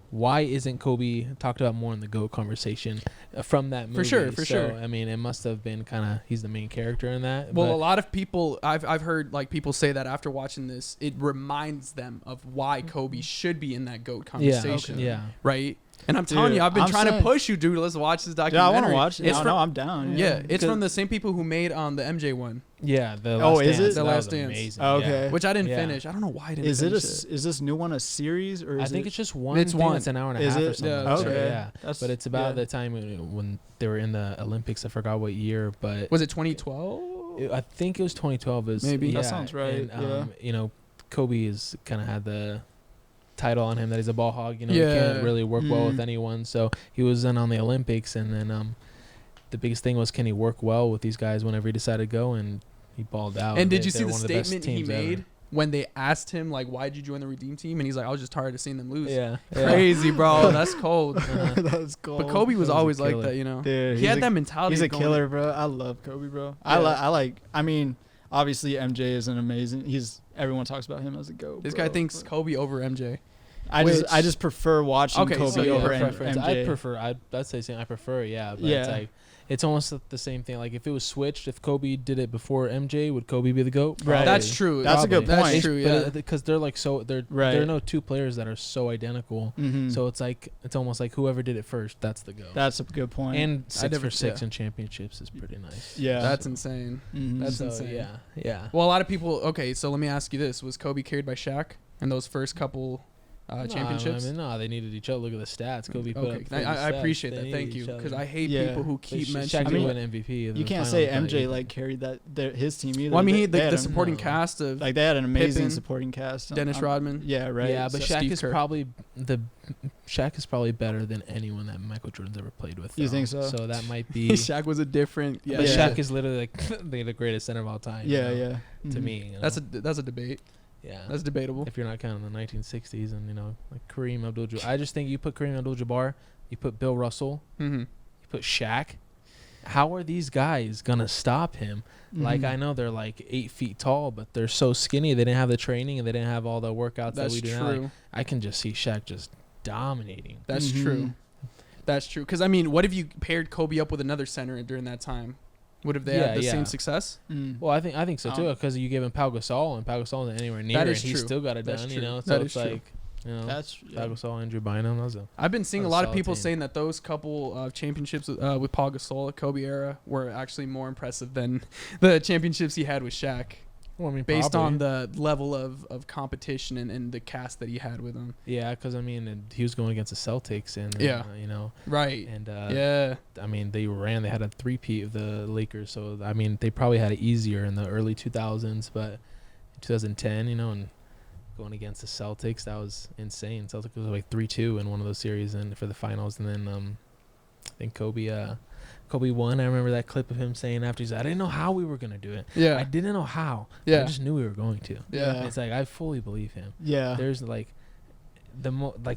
why isn't Kobe talked about more in the GOAT conversation from that movie? For sure. I mean, it must have been he's the main character in that. Well, a lot of people, I've heard people say that after watching this, it reminds them of why Kobe should be in that GOAT conversation. Yeah. Right? And I'm telling you, I've been trying to push you, dude. Let's watch this documentary. Yeah, I want to watch it. I'm down. Yeah, it's from the same people who made the MJ one. Yeah. The Last Dance. Is it? The Last Dance. Amazing. Oh, okay. Yeah. Which I didn't finish. I don't know why I didn't finish it. Is this new one a series or? I think it's just one. It's one. It's an hour and a half or something. Yeah, okay. Yeah. But it's about the time when they were in the Olympics. I forgot what year, but was it 2012? I think it was 2012. Maybe that sounds right. And, Kobe has kind of had the title on him that he's a ball hog. He can't really work well with anyone. So he was in on the Olympics, and then the biggest thing was, can he work well with these guys whenever he decided to go, and he balled out. And did you see the statement he made when they asked him why'd you join the Redeem Team, and he's like, I was just tired of seeing them lose. Yeah. Crazy, bro. That's cold. That's cold. But Kobe was always like that, Dude, he had that mentality. He's a killer, bro. I love Kobe, bro. Yeah. I mean, obviously MJ is an amazing. Everyone talks about him as a GOAT. This guy thinks Kobe over MJ. I just prefer watching Kobe over MJ. I'd say I prefer, but it's almost the same thing. If it was switched, if Kobe did it before MJ, would Kobe be the GOAT? Right. That's true. That's a good point. That's true, yeah. Because they're there are no two players that are so identical. Mm-hmm. So it's almost like whoever did it first, that's the GOAT. That's a good point. And 6 for 6 in championships is pretty nice. Yeah. That's insane. Mm-hmm. That's insane. Yeah. Well, a lot of people, okay, so let me ask you this. Was Kobe carried by Shaq in those first couple championships? No, they needed each other. Look at the stats. Kobe put up. I appreciate that. Thank you, because I hate people who keep mentioning. Shaq did win MVP. You can't say MJ like carried his team either. Well, I mean, the supporting cast of like they had an amazing Pippen, supporting cast. Dennis Rodman. Yeah, right. Yeah, but Shaq is probably better than anyone that Michael Jordan's ever played with. You think so? So that might be. Shaq was a different. Yeah, but Shaq is literally like the greatest center of all time. Yeah. To me, that's a debate. Yeah, that's debatable. If you're not counting the 1960s and like Kareem Abdul-Jabbar, I just think you put Kareem Abdul-Jabbar, you put Bill Russell, you put Shaq. How are these guys gonna stop him? Like I know they're like 8 feet tall, but they're so skinny. They didn't have the training and they didn't have all the workouts that we do now. Like, I can just see Shaq just dominating. That's true. That's true. Because I mean, what if you paired Kobe up with another center during that time? Would have they had the same success? Well, I think so too, because you give him Pau Gasol, and Pau Gasol isn't anywhere near it. He still got it done, So it's like, that's Pau Gasol, Andrew Bynum. I've been seeing a lot of people saying that those couple of championships with Pau Gasol, Kobe era, were actually more impressive than the championships he had with Shaq. Well, I mean, based on the level of competition and the cast that he had with him. Yeah, because I mean, he was going against the Celtics, and right, and I mean, they had a three-peat of the Lakers, so I mean, they probably had it easier in the early 2000s, but in 2010, and going against the Celtics, that was insane. Celtics was like 3-2 in one of those series and for the finals, and then I think Kobe won. I remember that clip of him saying after he's like, I didn't know how we were going to do it. Yeah. I didn't know how. Yeah. I just knew we were going to. Yeah. And it's like, I fully believe him. Yeah. There's like,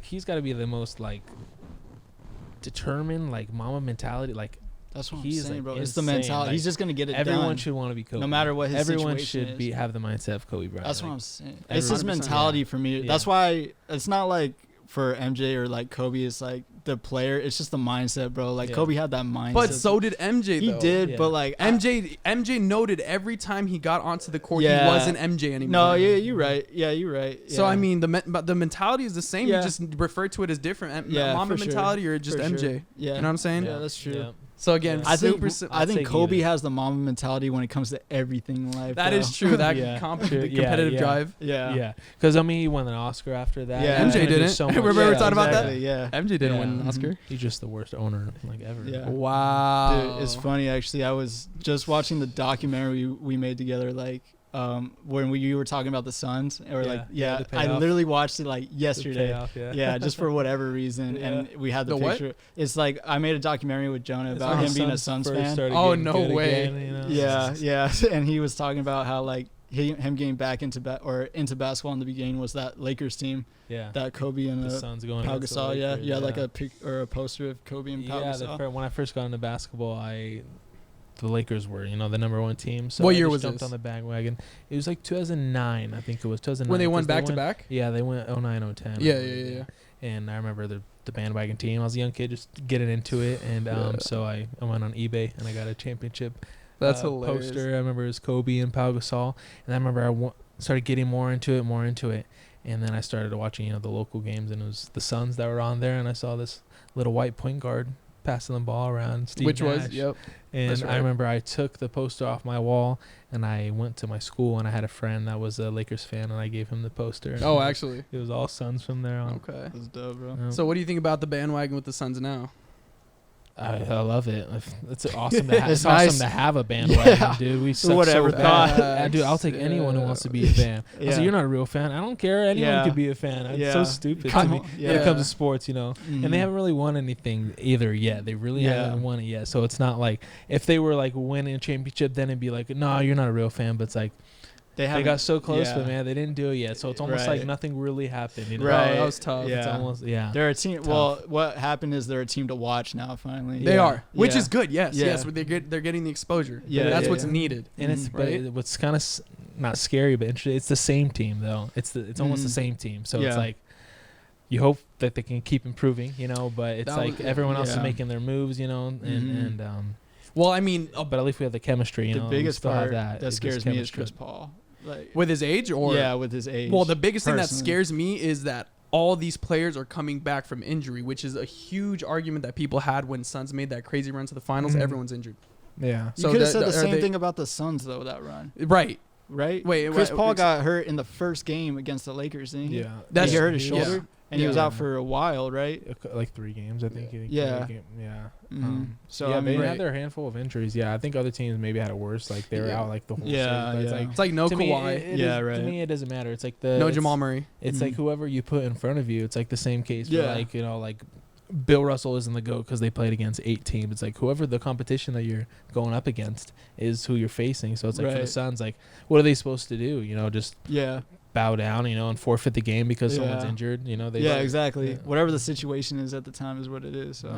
he's got to be the most like determined, like mama mentality. Like, that's what he's I'm saying, like, bro. insane. It's the mentality. Like, he's just going to get it everyone done. should want to be Kobe. No matter what his everyone situation should have the mindset of Kobe Bryant. That's like, what I'm saying. It's his mentality for me. Yeah. That's why it's not like for MJ or like Kobe, it's like the player. It's just the mindset, bro. Like Kobe had that mindset. But so did MJ, though. He did, but like MJ noted every time he got onto the court, he wasn't MJ anymore. No, you're right. Yeah, you're right. Yeah. So I mean, the mentality is the same. You just refer to it as different. Mama mentality or just MJ. Yeah, you know what I'm saying? Yeah, that's true. Yeah. So again, I think Kobe has the mama mentality when it comes to everything in life. That is true. That competitive drive. Yeah. Because I mean, he won an Oscar after that. Yeah. MJ didn't. So remember we were talking about that? Yeah. MJ didn't win an Oscar. He's just the worst owner like ever. Yeah. Wow. Dude, it's funny actually. I was just watching the documentary we made together, like when you were talking about the Suns, or I literally watched it like yesterday. Just for whatever reason, and we had the picture. What? It's like I made a documentary with Jonah about him being a Suns fan. Oh no way! Again, Yeah, and he was talking about how like him getting back into basketball in the beginning was that Lakers team. Yeah, that Kobe and the Suns going Pau Gasol. Like a pic or a poster of Kobe and Pau Gasol. When I first got into basketball, the Lakers were, the number one team. So what year I was jumped this? on the bandwagon. It was like 2009, I think it was 2009. When they won back-to-back? Yeah, they went 09, 010. Yeah. And I remember the bandwagon team. I was a young kid just getting into it. And so I went on eBay and I got a championship poster. I remember it was Kobe and Pau Gasol. And I remember I started getting more into it. And then I started watching, the local games. And it was the Suns that were on there. And I saw this little white point guard passing the ball around. Which Nash. was. And I remember I took the poster off my wall and I went to my school and I had a friend that was a Lakers fan and I gave him the poster. Oh, actually. It was all Suns from there on. Okay. That's dope, bro. So what do you think about the bandwagon with the Suns now? I love it. It's awesome to have. It's awesome to have a bandwagon, dude. We suck whatever. So bad. Dude, I'll take anyone who wants to be a fan. I say, you're not a real fan. I don't care. Anyone could be a fan. It's so stupid to me when it comes to sports, And they haven't really won anything either yet. They really haven't won it yet. So it's not like if they were like winning a championship, then it'd be like, no, you're not a real fan. But it's like they got so close, but man, they didn't do it yet. So it's almost like nothing really happened. Right, that was tough. Yeah. It's almost they're a team. Tough. Well, what happened is they're a team to watch now. Finally, they are, which is good. Yes. They're getting the exposure. Yeah, that's what's needed. And it's but what's kind of not scary, but interesting. It's the same team though. It's almost the same team. So it's like you hope that they can keep improving, But it's like everyone else is making their moves, and well, I mean, but at least we have the chemistry. The biggest part that scares me is Chris Paul. Like, with his age, or with his age. Well, the biggest thing that scares me is that all these players are coming back from injury, which is a huge argument that people had when Suns made that crazy run to the finals. Everyone's injured. Yeah. So you could have said the same thing about the Suns though, that run. Right. Wait, Chris Paul got hurt in the first game against the Lakers, didn't he? Yeah. He hurt his shoulder. And he was out for a while, right? Like 3 games, I think. Yeah. So I mean, they had their handful of injuries. Yeah, I think other teams maybe had it worse. Like they were out like the whole season. It's like no Kawhi. To me, it doesn't matter. It's like no Jamal Murray. It's like whoever you put in front of you. It's like the same case for like, you know, like Bill Russell isn't the GOAT because they played against 8 teams. It's like whoever the competition that you're going up against is who you're facing. So it's like for the Suns, like what are they supposed to do? You know, just bow down, you know, and forfeit the game because someone's injured. You know, exactly. Whatever the situation is at the time is what it is. So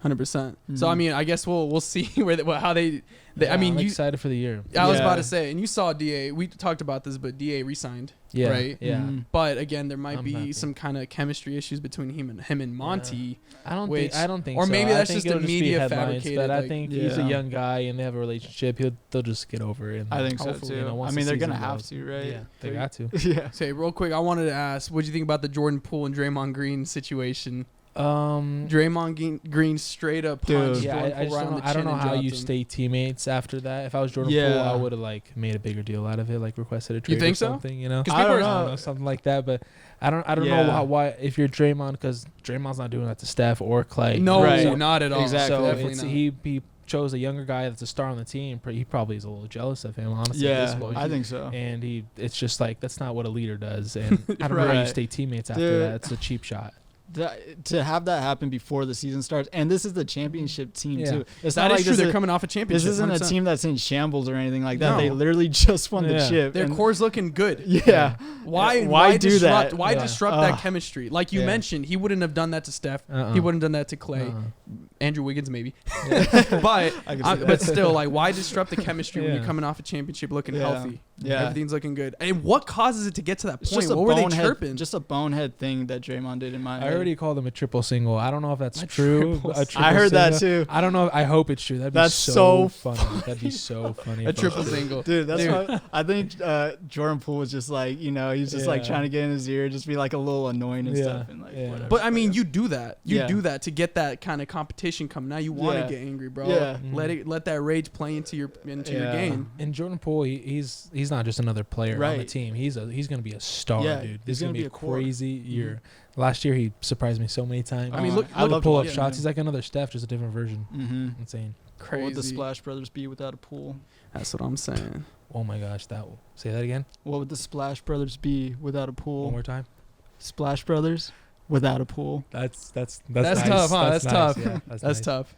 100%. So I mean, I guess we'll see how they I mean, I'm excited for the year. I was about to say, and you saw DA. We talked about this, but DA re-signed. Right. Yeah. But again, there might be some kind of chemistry issues between him and Monty. I don't think. Or so. maybe that's just a media fabricated. But I think he's a young guy and they have a relationship. They'll just get over it. I think so too. You know, I mean, they're gonna have to, right? Yeah, they got to. Yeah. Say real quick, I wanted to ask, what do you think about the Jordan Poole and Draymond Green situation? Draymond Green straight up punched Jordan Poole I don't know how you stay teammates after that. If I was Jordan Poole, I would have like made a bigger deal out of it, like requested a trade. You think or something, you know? I don't know, something like that. But I don't know why if you're Draymond, because Draymond's not doing that to Steph or Clay. No, not at all. Exactly. So definitely he chose a younger guy that's a star on the team. He probably is a little jealous of him, honestly. Yeah, I think so. And it's just like that's not what a leader does. And I don't know how you stay teammates after that. It's a cheap shot. To have that happen before the season starts, and this is the championship team too. It's not like true. They're coming off a championship. This isn't 100%. A team that's in shambles or anything like that. No. They literally just won the chip. Their core's looking good. Yeah. Why do that? Why disrupt that chemistry? Like you mentioned, he wouldn't have done that to Steph. He wouldn't have done that to Clay. Andrew Wiggins maybe. But still, like, why disrupt the chemistry when you're coming off a championship looking healthy? Yeah. Everything's looking good. And what causes it to get to that point? What were they chirping? Just a bonehead thing that Draymond did in my head. I already called him a triple single. I don't know if that's true. I heard that too. I don't know. I hope it's true. That'd be so funny. That'd be so funny. A triple single. Dude, that's what I think Jordan Poole was just like, you know, he's just like trying to get in his ear, just be like a little annoying and stuff. And like whatever. But I mean, you do that. You do that to get that kind of competition coming. Now you want to get angry, bro. Yeah. Let that rage play into your game. And Jordan Poole, he's not just another player on the team. He's gonna be a star, dude. This is gonna be a crazy year. Last year he surprised me so many times. I mean, look I love pull up shots. He's like another Steph, just a different version. Insane. Crazy. What would the Splash Brothers be without a Poole? That's what I'm saying. Oh my gosh, say that again. What would the Splash Brothers be without a Poole? One more time. Splash Brothers without a Poole. That's nice. Tough, huh? That's tough. Yeah, that's tough.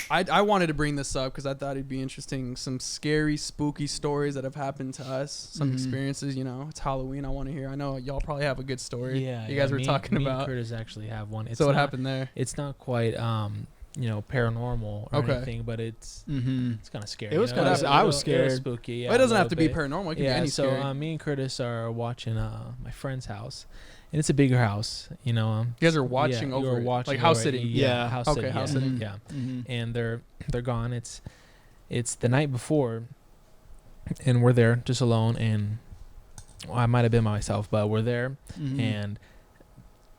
I wanted to bring this up because I thought it'd be interesting. Some scary, spooky stories that have happened to us. Some experiences, you know. It's Halloween. I want to hear. I know y'all probably have a good story. Yeah, you guys were talking about. Me and Curtis actually have one. So what happened there? It's not quite, you know, paranormal or anything, but it's kind of scary. It was kind of. I was scared. It was spooky. Yeah, but it doesn't have to be paranormal. It can be any scary. So me and Curtis are watching my friend's house. And it's a bigger house, you know. You guys are watching over like house sitting. Yeah, house sitting. House sitting. Yeah, and they're gone. It's the night before, and we're there just alone. And I might have been by myself, but we're there, and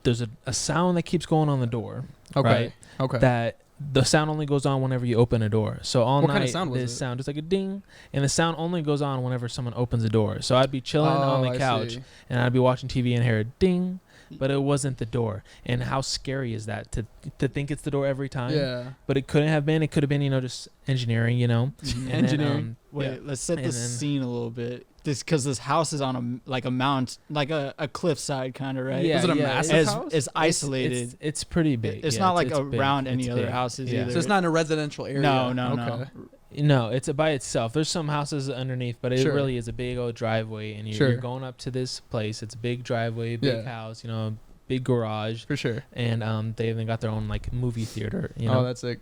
there's a sound that keeps going on the door. Okay. Right? That the sound only goes on whenever you open a door. So all what night, kind of sound was this it? sound just like a ding, and the sound only goes on whenever someone opens a door. So I'd be chilling on the couch, and I'd be watching TV and hear a ding, but it wasn't the door. And how scary is that to think it's the door every time? Yeah. But it couldn't have been. It could have been, you know, just engineering, you know. Engineering. Wait, let's set the scene a little bit. Because this house is on a mount, like a cliffside kind of, right? Yeah, is it a massive house? It's isolated. It's pretty big. It's not like around any other houses either. So it's not in a residential area. No. No, it's by itself. There's some houses underneath, but it really is a big old driveway, and you're going up to this place. It's a big driveway, big house, you know, big garage. For sure. And they even got their own like movie theater. You know? Oh, that's sick.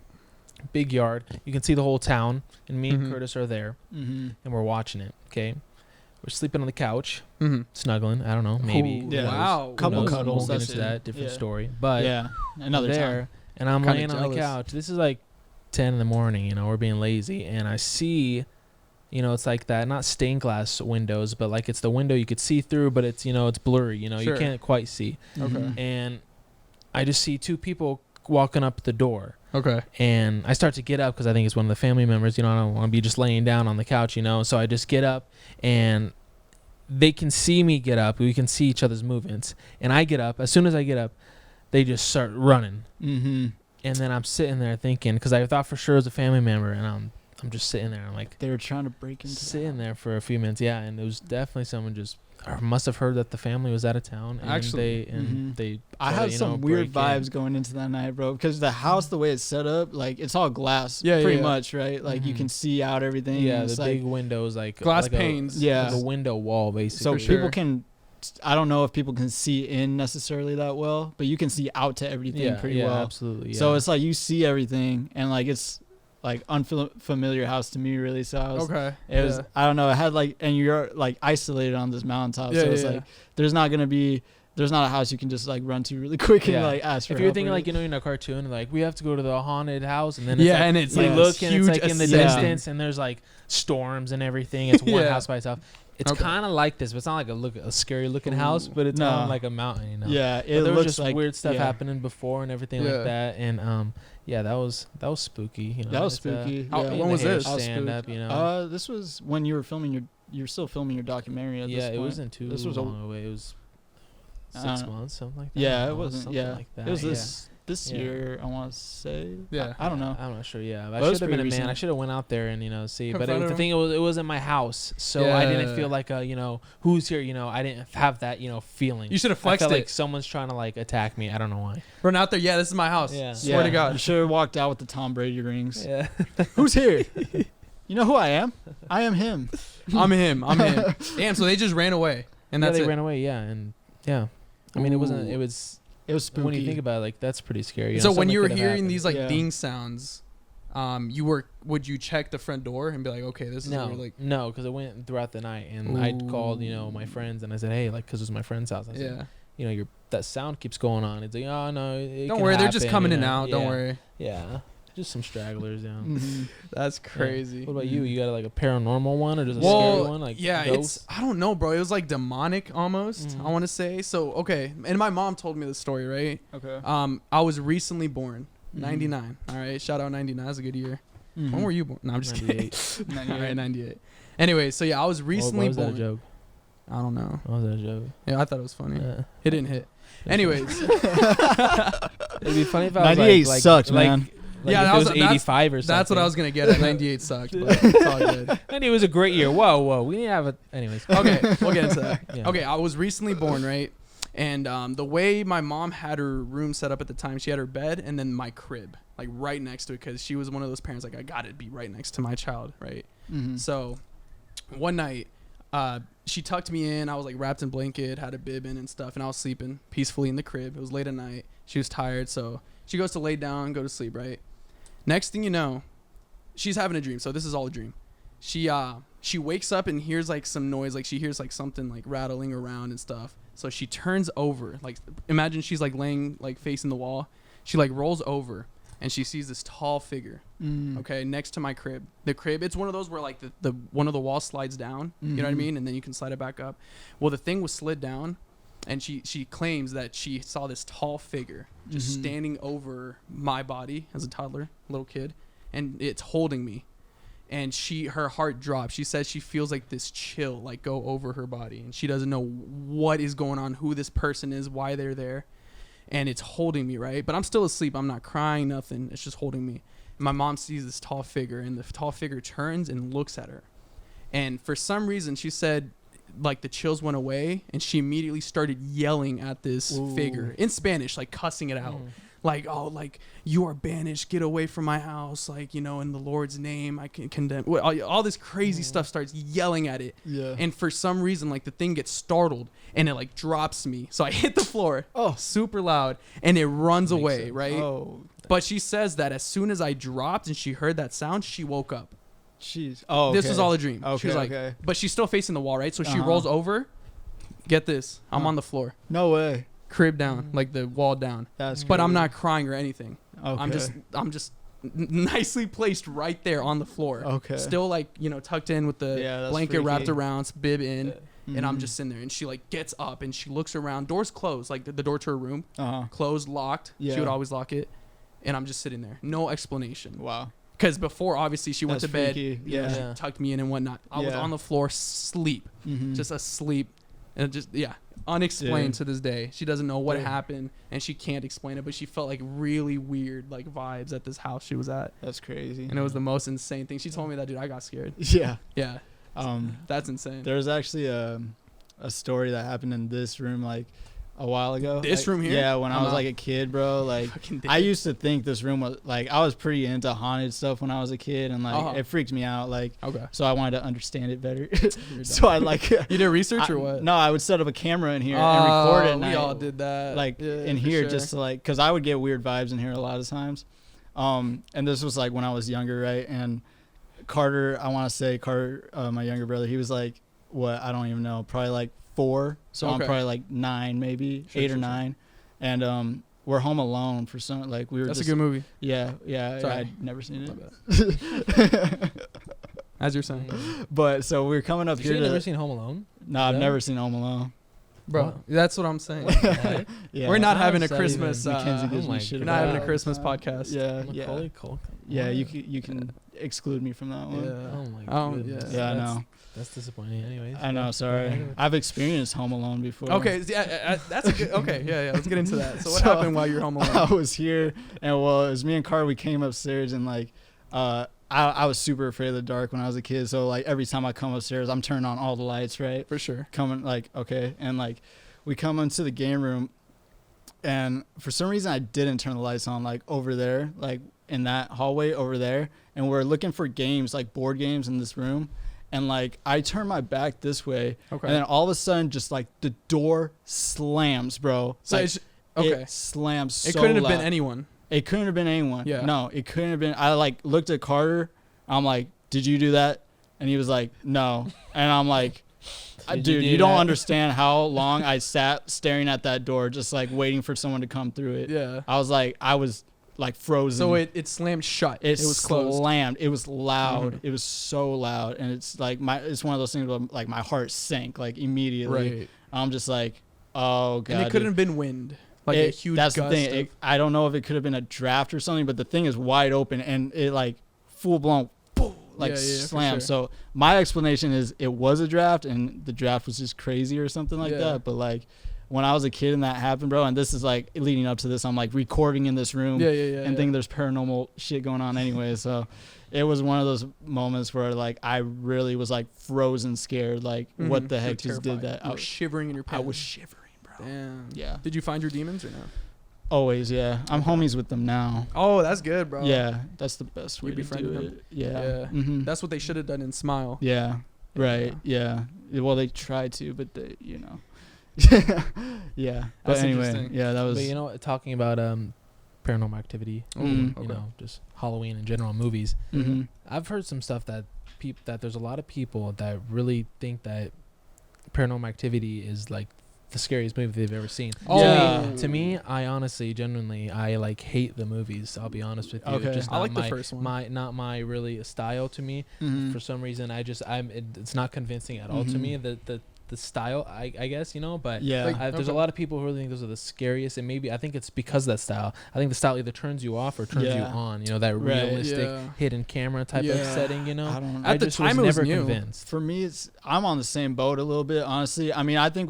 Big yard. You can see the whole town, and me and Curtis are there, and we're watching it. Okay. We're sleeping on the couch, snuggling. I don't know, maybe. Wow. Couple cuddles. We'll get into that. Different story. But another time. And I'm laying on the couch. This is like 10 in the morning, you know, we're being lazy. And I see, you know, it's like that, not stained glass windows, but like it's the window you could see through, but it's, you know, it's blurry, you know, you can't quite see. Okay. And I just see 2 people walking up the door. Okay. And I start to get up because I think it's one of the family members. You know, I don't want to be just laying down on the couch, you know. So I just get up, and they can see me get up. We can see each other's movements. And I get up. As soon as I get up, they just start running. Mm-hmm. And then I'm sitting there thinking, because I thought for sure it was a family member, and I'm just sitting there. I'm like, they were trying to break into sitting there for a few minutes. Yeah, and it was definitely someone just must have heard that the family was out of town. And Actually, I had some weird vibes going into that night, bro, because the house, the way it's set up, like it's all glass, pretty much, right? Like you can see out everything. Yeah, the big windows, like glass panes. Like a window wall, basically. So people can. I don't know if people can see in necessarily that well, but you can see out to everything pretty well. Absolutely. Yeah. So it's like you see everything, and like it's like unfamiliar house to me, really. So I was, it was, I don't know. It had like, and you're like isolated on this mountaintop, so it's like there's not a house you can just like run to really quick and like ask for help. If you're thinking like, in a cartoon, like we have to go to the haunted house, and then and it's like look, and it's like in the distance, and there's like storms and everything. It's one house by itself. It's kind of like this, but it's not like a scary looking house, but it's on like a mountain, Yeah, it there was just like weird stuff happening before and everything like that, and that was spooky. That was spooky. When was this? Stand up, this was when you were filming you're still filming your documentary at this point. It wasn't too long away. It was 6 months, something like that. Yeah, it wasn't. Like that. It was this year, I want to say. Yeah. I don't know. I'm not sure. Yeah, I should have been a man. I should have went out there and see. But the thing, it was in my house, so I didn't feel like who's here. I didn't have that feeling. You should have flexed I felt it. like someone's trying to like attack me. I don't know why. Run out there. Yeah, this is my house. Yeah. Swear to God. You should have walked out with the Tom Brady rings. Yeah. Who's here? You know who I am? I am him. I'm him. Damn. So they just ran away, and that's they it. ran away. Yeah, and yeah. I mean, it wasn't. It was. It was spooky. When you think about it, like that's pretty scary. So when you were hearing these like ding sounds, would you check the front door and be like, okay, this is where, like no, because it went throughout the night, and I called my friends and I said, hey, like, because it was my friend's house. I said, that sound keeps going on. It's like, oh no, don't worry, they're just coming in and out. Don't worry. Yeah. Just some stragglers, That's crazy. What about you? You got like a paranormal one or just a scary one? Like it's I don't know, bro. It was like demonic almost. I want to say. So okay, and my mom told me the story, right? Okay. I was recently born, 99. All right, shout out 99. That's a good year. When were you born? No, I'm just kidding. 98. All right, 98. Anyway, so yeah, I was recently born. That a joke? I don't know. Why was that a joke? Yeah, I thought it was funny. It didn't hit. Anyways, it'd be funny if I was 98 sucks, man. Like if it was 85 or something. That's what I was going to get at. 98 sucked, but it's all good. 98 was a great year. Whoa. We didn't have it. Anyways. Okay, we'll get into that. Yeah. Okay, I was recently born, right? And the way my mom had her room set up at the time, she had her bed and then my crib, like right next to it, because she was one of those parents, like, I got to be right next to my child, right? So one night, she tucked me in. I was like wrapped in blanket, had a bib in and stuff, and I was sleeping peacefully in the crib. It was late at night. She was tired, so she goes to lay down, go to sleep, right? Next thing you know, she's having a dream. So this is all a dream. She wakes up and hears like some noise, like she hears like something like rattling around and stuff. So she turns over, like imagine she's like laying like facing the wall. She like rolls over and she sees this tall figure, okay, next to my crib. The crib, it's one of those where like the one of the walls slides down, you know what I mean? And then you can slide it back up. Well, the thing was slid down. And she claims that she saw this tall figure just standing over my body as a toddler, little kid, and it's holding me. And her heart drops. She says she feels like this chill like go over her body, and she doesn't know what is going on, who this person is, why they're there, and it's holding me, right? But I'm still asleep. I'm not crying, nothing. It's just holding me. And my mom sees this tall figure, and the tall figure turns and looks at her. And for some reason, she said, like the chills went away and she immediately started yelling at this figure in Spanish, like cussing it out. Like, oh, like you are banished, get away from my house. Like, in the Lord's name, I can condemn. All this crazy stuff starts yelling at it. Yeah. And for some reason, like the thing gets startled and it like drops me. So I hit the floor super loud and it runs away. Sense. Right. Oh. But she says that as soon as I dropped and she heard that sound, she woke up. Jeez. Oh, this was all a dream. Okay, she was like, but she's still facing the wall, right? So she rolls over. Get this. I'm on the floor. No way. Crib down, like the wall down. That's but crazy. I'm not crying or anything. Okay. I'm just nicely placed right there on the floor. Okay. Still like, tucked in with the blanket wrapped around, bib in, and I'm just in there. And she like gets up and she looks around. Door's closed, like the door to her room. Closed, locked. Yeah. She would always lock it. And I'm just sitting there. No explanation. Wow. Because before, obviously, she went to bed. Freaky. You know, Yeah. she tucked me in and whatnot. I was on the floor, sleep, just asleep, and just unexplained to this day. She doesn't know what happened, and she can't explain it. But she felt like really weird, like vibes at this house she was at. That's crazy. And it was the most insane thing. She told me that, dude, I got scared. Yeah. Yeah. That's insane. There was actually a story that happened in this room like a while ago. This room here? Yeah, when I was like a kid, bro. Like I used to think this room was like, I was pretty into haunted stuff when I was a kid, and like it freaked me out. Like, so I wanted to understand it better. So I like you did research or what? No, I would set up a camera in here and record it. We all did that. Like in here, just to like, cause I would get weird vibes in here a lot of times. And this was like when I was younger, right? And Carter, my younger brother, he was like, what? I don't even know, probably like 4. So I'm probably like 9, maybe 8 or 9. And we're home alone for some, like we were. That's a good movie. Yeah. I'd never seen it. As you're saying. But so we were coming up here. You've never seen Home Alone? No, I've never seen Home Alone. Bro, that's what I'm saying. We're not having a Christmas. We're not having a Christmas podcast. Yeah. You can exclude me from that one. Yeah. Oh my goodness. Yeah, I know. That's disappointing. Anyways. I know. Sorry. I've experienced Home Alone before. Okay. Yeah. That's a good. Okay. Yeah. Let's get into that. So what happened while you're home alone? I was here, and it was me and Carter. We came upstairs, and like, I was super afraid of the dark when I was a kid. So like every time I come upstairs, I'm turning on all the lights, right? For sure. Coming like and like we come into the game room, and for some reason I didn't turn the lights on, like over there, like in that hallway over there, and we're looking for games, like board games in this room. And like I turn my back this way, and then all of a sudden, just like the door slams, bro. So like, it slams. So it couldn't have loud. been anyone. It couldn't have been anyone. Yeah. No, it couldn't have been. I like looked at Carter. I'm like, "Did you do that?" And he was like, "No." And I'm like, "Dude, you don't understand how long I sat staring at that door, just like waiting for someone to come through it." Yeah. I was like frozen. So it slammed shut. It was closed. Slammed. It was loud. Mm-hmm. It was so loud, and it's like it's one of those things where like my heart sank like immediately. Right. I'm just like, oh god. And it couldn't have been wind. Like a huge That's gust. The thing. I don't know if it could have been a draft or something, but the thing is wide open and it like full blown slam. Sure. So my explanation is it was a draft and the draft was just crazy or something like that. But like when I was a kid and that happened, bro, and this is like leading up to this, I'm like recording in this room and thinking there's paranormal shit going on anyway. So it was one of those moments where like I really was like frozen scared. Like what the heck just did that? I was shivering in your pants. I was shivering. Damn. Yeah. Did you find your demons or no? Always, yeah. I'm homies with them now. Oh, that's good, bro. Yeah, that's the best way to do it. Yeah. Mm-hmm. That's what they should have done in Smile. Yeah. Right. Yeah. Well, they tried to, but they, yeah. But anyway, yeah, that was. But talking about Paranormal Activity, just Halloween in general, movies. Mm-hmm. I've heard some stuff that there's a lot of people that really think that Paranormal Activity is like the scariest movie they've ever seen. To me, I honestly, genuinely, I like hate the movies. I'll be honest with you. Okay. Just I like the first one. Not my really style to me. Mm-hmm. For some reason, it's not convincing at all to me. The style, I guess, but there's a lot of people who really think those are the scariest, and maybe I think it's because of that style. I think the style either turns you off or turns you on. That realistic hidden camera type of setting. At the time, it was never convinced. For me, I'm on the same boat a little bit, honestly. I mean, I think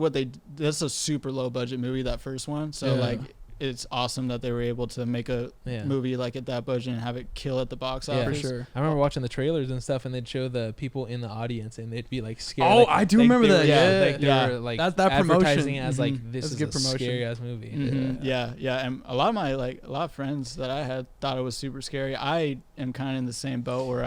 that's a super low budget movie, that first one. So like, it's awesome that they were able to make a movie like at that budget and have it kill at the box office. For sure. I remember watching the trailers and stuff, and they'd show the people in the audience, and they'd be like scared. Oh, I do remember that. They were like that advertising promotion. as like this is a scary ass movie. Mm-hmm. Yeah. And a lot of friends that I had thought it was super scary. I am kind of in the same boat where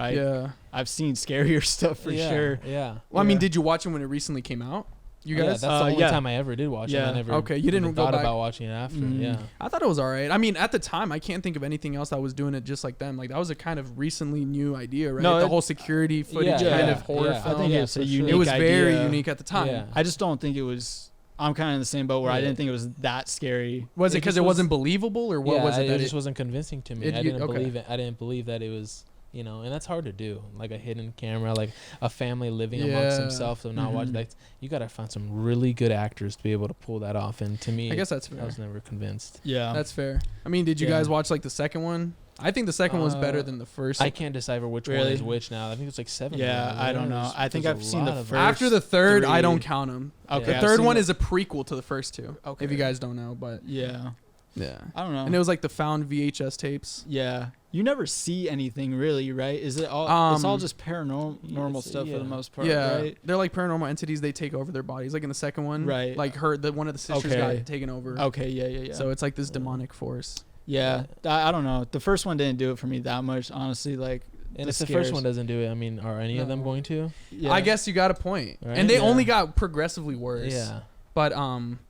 I've seen scarier stuff for sure. Yeah. Well, I mean, did you watch it when it recently came out? You guys? That's the only time I ever did watch it. I never you didn't thought go about watching it after. Mm-hmm. Yeah. I thought it was all right. I mean, at the time, I can't think of anything else that was doing it just like them. Like, that was a kind of recently new idea, right? The whole security footage kind of horror film. I think it's a unique It was idea. very unique at the time. Yeah. I just don't think it was. I'm kind of in the same boat where I didn't think it was that scary. Was it because it wasn't believable, or what was it? It just wasn't convincing to me. I didn't believe it. I didn't believe that it was you know, and that's hard to do. Like a hidden camera, like a family living amongst themselves, so not watching. Like you gotta find some really good actors to be able to pull that off. And to me, I guess that's fair. I was never convinced. Yeah, that's fair. I mean, did you guys watch like the second one? I think the second one's better than the first. I can't decipher which one is which now. I think it's like 7. Yeah, I don't know. I think I've seen the first. After the third, 3. I don't count them. Okay, the third one is a prequel to the first 2. Okay. If you guys don't know, but yeah, I don't know. And it was like the found VHS tapes. Yeah, you never see anything really, right? Is it all? It's all just paranormal stuff for the most part. Yeah, right? They're like paranormal entities. They take over their bodies. Like in the second one, right? Like one of the sisters got taken over. Okay, yeah. So it's like this demonic force. Yeah, I don't know. The first one didn't do it for me that much, honestly. Like, and if the first one doesn't do it, I mean, are any of them going to? Yeah. I guess you got a point. Right? And they only got progressively worse. Yeah, but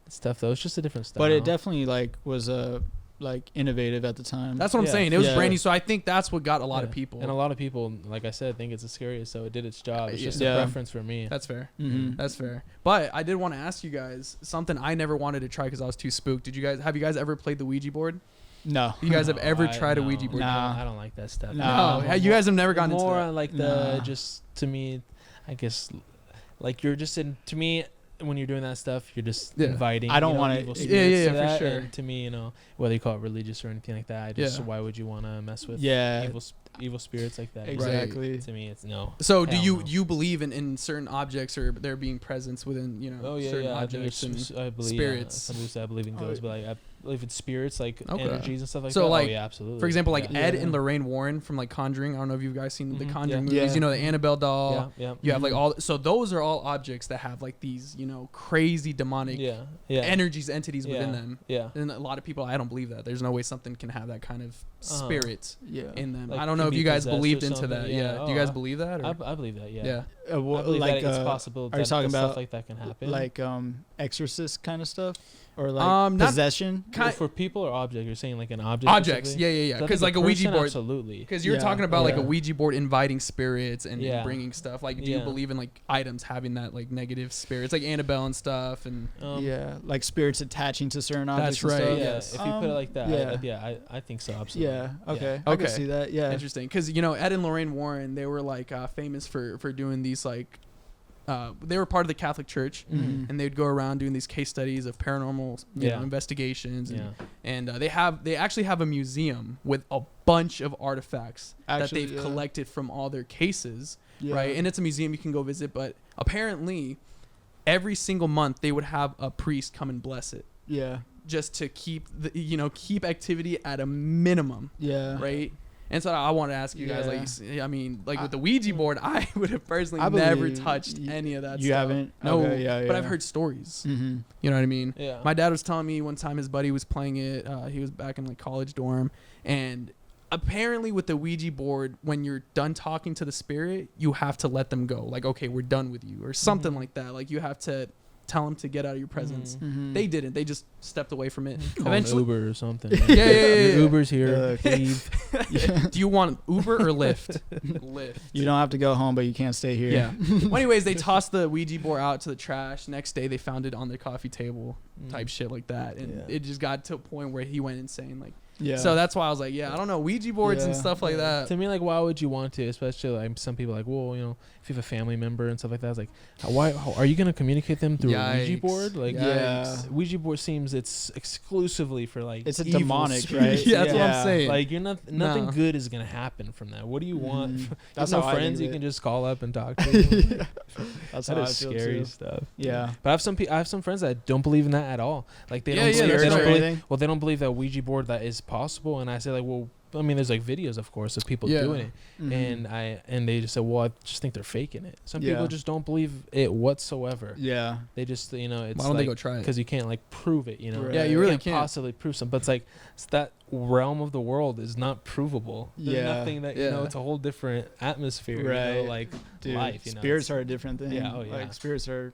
it's tough though. It's just a different style. But it definitely like was like innovative at the time. That's what I'm saying. It was brand new, so I think that's what got a lot of people. And a lot of people, like I said, think it's the scariest. So it did its job. It's just a preference for me. That's fair. Mm-hmm. That's fair. But I did want to ask you guys something I never wanted to try because I was too spooked. Have you guys ever played the Ouija board? No. You guys have ever tried a Ouija board? Nah. I don't like that stuff. No. You guys have never gone into more that? on like the just to me, I guess, like you're just in. To me, when you're doing that stuff, you're just inviting. I don't want evil to. spirits to for that. sure. And to me, whether you call it religious or anything like that, why would you want to mess with evil spirits like that? Exactly. Right. To me, it's no. So do you believe in certain objects or there being presence within certain objects and I believe, spirits? I believe in ghosts, but like I believe in spirits, like energies and stuff like so that. Like, absolutely. For example, like Ed and Lorraine Warren from like Conjuring. I don't know if you guys seen the Conjuring movies. You know, the Annabelle doll. You have like all. So those are all objects that have like these crazy demonic entities within them. Yeah. And a lot of people, I don't believe that. There's no way something can have that kind of spirit in them. Like I don't know if you guys believed into that. Yeah. Do you guys believe that? Or? I believe that. Yeah. Yeah. I believe that it's possible. Are you talking about stuff like that can happen? Like exorcist kind of stuff, or like possession? For people or objects? You're saying like an object? Objects. Yeah. Because like a Ouija board. Absolutely. Because you were talking about like a Ouija board inviting spirits and bringing stuff. Like, do you believe in like items having that like negative spirits, like Annabelle and stuff, and like spirits attaching to certain objects? That's right. And Yeah. stuff? If you put it like that, I think so. Absolutely. Yeah. Okay. I can see that. Yeah. Interesting. Because Ed and Lorraine Warren, they were like famous for doing these like. They were part of the Catholic Church, and they'd go around doing these case studies of paranormal investigations, and they actually have a museum with a bunch of artifacts that they've collected from all their cases, right? And it's a museum you can go visit, but apparently every single month they would have a priest come and bless it, just to keep keep activity at a minimum, right? And so I want to ask you guys, like, I mean, like with the Ouija board, I would have personally never touched any of that stuff. You haven't? No, okay, but I've heard stories. Mm-hmm. You know what I mean? Yeah. My dad was telling me one time his buddy was playing it. He was back in like college dorm, and apparently with the Ouija board, when you're done talking to the spirit, you have to let them go. Like, okay, we're done with you, or something like that. Like you have to tell them to get out of your presence. They didn't. They just stepped away from it. Eventually, Uber or something. Yeah. Uber's here. Leave. Do you want Uber or Lyft? Lyft. You don't have to go home, but you can't stay here. Yeah. Well, anyways, they tossed the Ouija board out to the trash. Next day, they found it on the coffee table, type shit like that, and it just got to a point where he went insane. Like. Yeah. So that's why I was like, I don't know, Ouija boards and stuff like that. To me, like, why would you want to? Especially like some people, like, well, if you have a family member and stuff like that, it's like, how are you gonna communicate them through a Ouija board? Like, Ouija board seems it's exclusively for like it's a demonic, right? Yeah, that's what I'm saying. Like, you're nothing good is gonna happen from that. What do you want? That's no friends you can just call up and talk to. That's that how is I feel scary too. stuff. Yeah. But I have some friends that don't believe in that at all. Like they don't they don't believe that Ouija board that is possible. And I say like, well, I mean, there's like videos, of course, of people doing it, and they just said, well, I just think they're faking it. Some people just don't believe it whatsoever. Yeah, they just it's why don't they go try it? Because you can't like prove it, Right. Yeah, you really can't possibly prove something. But it's like that realm of the world is not provable. There's nothing that it's a whole different atmosphere, right? Like dude, life. Spirits are a different thing. Yeah, like spirits are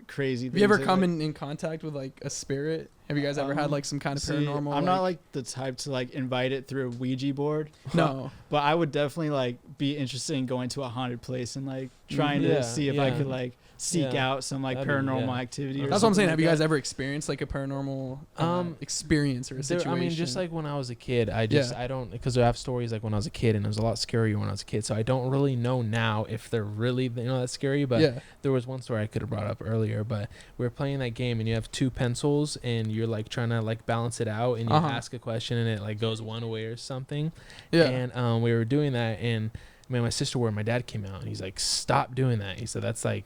crazy. Have you ever come in contact with like a spirit? Have you guys ever had like some kind of paranormal? I'm not like the type to like invite it through a Ouija board. No, but I would definitely like be interested in going to a haunted place and like trying to see if I could like seek out some like paranormal activity. Or that's what I'm saying. Have you guys that. ever experienced like a paranormal experience or a situation? I mean, just like when I was a kid, I don't, because I have stories like when I was a kid, and it was a lot scarier when I was a kid. So I don't really know now if they're really that scary. But there was one story I could have brought up earlier. But we were playing that game, and you have 2 pencils, and you're like trying to like balance it out, and you ask a question, and it like goes one way or something. Yeah. And we were doing that, and my sister where my dad came out, and he's like, "Stop doing that." He said, "That's like."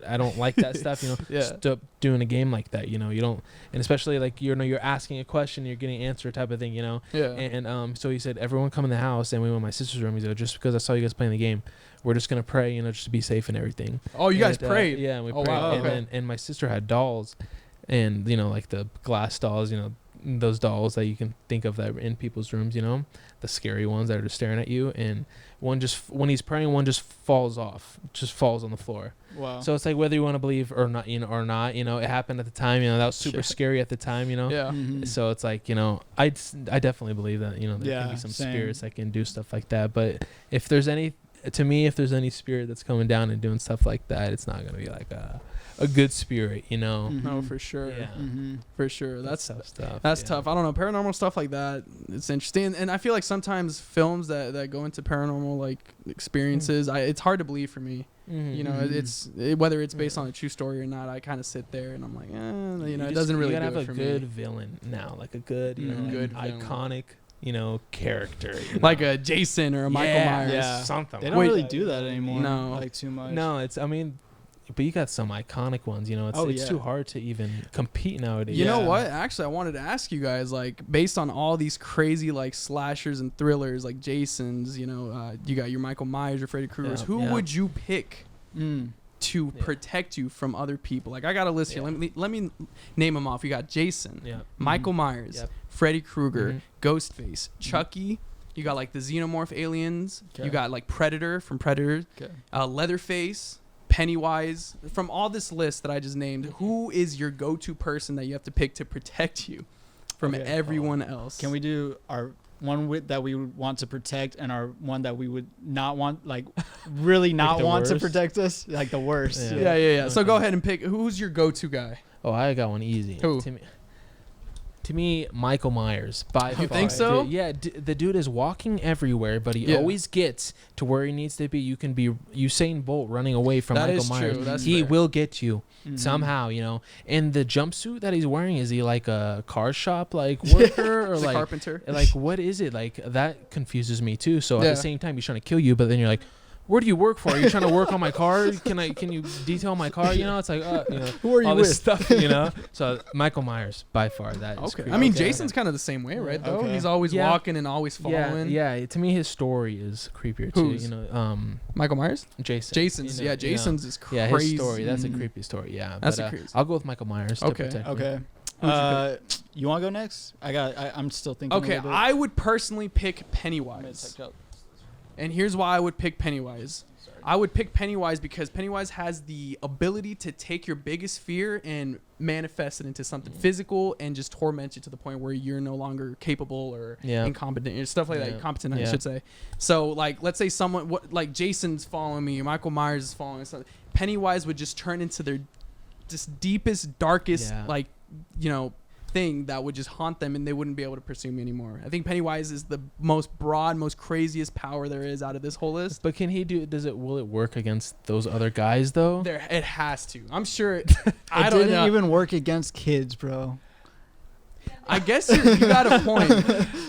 I don't like that stuff, stop doing a game like that, you don't, and especially like, you're asking a question, you're getting an answer type of thing, and so he said, everyone come in the house, and we went to my sister's room. He said, just because I saw you guys playing the game, we're just going to pray, just to be safe and everything. Oh, you guys prayed? Yeah, and we prayed. Wow, and my sister had dolls, and like the glass dolls, those dolls that you can think of that are in people's rooms, the scary ones that are just staring at you, and one just, when he's praying, one just falls on the floor. Wow. So it's like, whether you want to believe or not, it happened at the time, that was super scary at the time, Yeah. Mm-hmm. So it's like, I definitely believe that, there can be some spirits that can do stuff like that. But if there's any spirit that's coming down and doing stuff like that, it's not going to be like a good spirit, Mm-hmm. No, for sure. Yeah. Mm-hmm. For sure. That's tough stuff. That's tough. I don't know. Paranormal stuff like that, it's interesting. And I feel like sometimes films that go into paranormal like experiences, it's hard to believe for me. Mm-hmm. Whether it's based on a true story or not, I kind of sit there and I'm like, it doesn't really. You gotta do have it a for good me. villain now, like a good, good iconic, character, like a Jason or a Michael Myers, something. They don't really do that anymore. No, like too much. No, but you got some iconic ones, it's too hard to even compete nowadays. You know what? Actually, I wanted to ask you guys, like, based on all these crazy, like, slashers and thrillers, like Jason's, you got your Michael Myers, your Freddy Krueger's. Who would you pick to protect you from other people? Like, I got a list here. Let me name them off. You got Jason, Michael Myers, Freddy Krueger, Ghostface, Chucky. You got, like, the Xenomorph aliens. You got, like, Predator from Predator. Leatherface. Pennywise. From all this list that I just named, who is your go-to person that you have to pick to protect you from everyone else? Can we do our one that we would want to protect and our one that we would not want, like really not like want to protect us? Like the worst. Yeah. So go ahead and pick. Who's your go-to guy? Oh, I got one easy. Who? To me, Michael Myers. By far. You think so? The dude is walking everywhere, but he always gets to where he needs to be. You can be Usain Bolt running away from Michael Myers. True. That's he fair. will get you somehow, And the jumpsuit that he's wearing, is he like a car shop like worker or like carpenter? Like what is it? Like that confuses me too. So at the same time, he's trying to kill you, but then you're like, where do you work for? Are you trying to work on my car? Can you detail my car? It's like, who are you all with? This stuff, So Michael Myers, by far, that is okay. creepy. I mean, Jason's kind of the same way, right? Though he's always walking and always following. Yeah. To me, his story is creepier too. Michael Myers. Jason's Jason's is crazy. Yeah, his story. That's a creepy story. Yeah, that's crazy. I'll go with Michael Myers. Okay. You want to go next? I'm still thinking. Okay, I would personally pick Pennywise. And here's why I would pick Pennywise. I would pick Pennywise because Pennywise has the ability to take your biggest fear and manifest it into something physical and just torment you to the point where you're no longer capable or incompetent or stuff like that. Competent, I should say. So, like, let's say someone, like Jason's following me, Michael Myers is following me. Pennywise would just turn into their just deepest, darkest, thing that would just haunt them and they wouldn't be able to pursue me anymore. I think Pennywise is the most broad, most craziest power there is out of this whole list. But will it work against those other guys though? It has to. I'm sure. I don't know. Even work against kids, bro. I guess you got a point.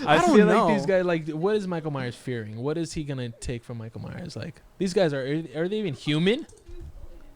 I feel like these guys, like, what is Michael Myers fearing? What is he gonna take from Michael Myers? Like, these guys are they even human?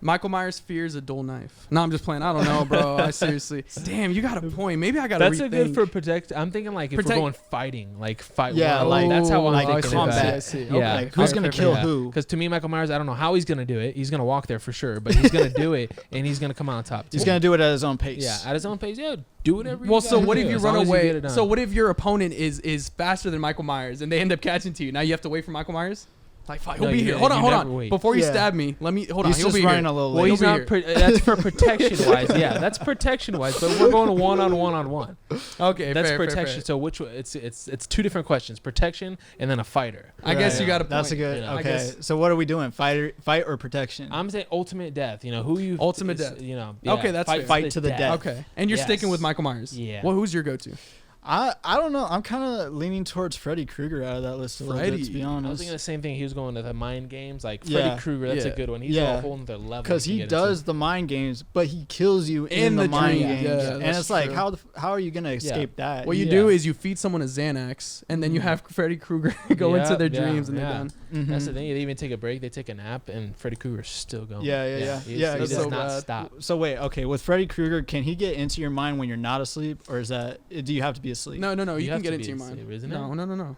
Michael Myers fears a dull knife. No, I'm just playing. I don't know, bro. I seriously. Damn, you got a point. Maybe I got to rethink. That's a good for protect. I'm thinking like if we're going fighting, like fight. Yeah, like that's how I'm like combat. I see. Yeah, okay. Like, who's gonna kill who? Because to me, Michael Myers, I don't know how he's gonna do it. He's gonna walk there for sure, but he's gonna do it, and he's gonna come out on top. He's gonna do it at his own pace. Yeah, at his own pace. Yeah, do whatever. Well, so what if you run away? So what if your opponent is faster than Michael Myers and they end up catching to you? Now you have to wait for Michael Myers. Like, he'll be here. Hold on. Wait. Before you stab me, hold on. He's he'll just be running here. a little well, late. he's not. That's for protection wise. Yeah, that's protection wise. But we're going one-on-one. Okay, that's fair, protection. Fair. So which one? It's two different questions: protection and then a fighter. I guess you got a point. That's a good. You know, okay, so what are we doing? Fight or protection? I'm saying ultimate death. You know who you ultimate death. You know. Yeah, okay, that's fight to the death. Okay, and you're sticking with Michael Myers. Yeah. Well, who's your go-to? I don't know. I'm kind of leaning towards Freddy Krueger out of that list a little bit, to be honest. I was thinking the same thing. He was going to the mind games, like Freddy Krueger. That's a good one. He's on a whole other level. Because he does the mind games, but he kills you in the mind games. Yeah, and it's like, how are you gonna escape that? What you do is you feed someone a Xanax, and then you have Freddy Krueger go into their dreams, and they're done. Mm-hmm. That's the thing. They even take a break. They take a nap, and Freddy Krueger's still going. Yeah. He does not stop. So wait, okay. With Freddy Krueger, can he get into your mind when you're not asleep, or do you have to be asleep? No. You can get into your mind. Isn't it? No.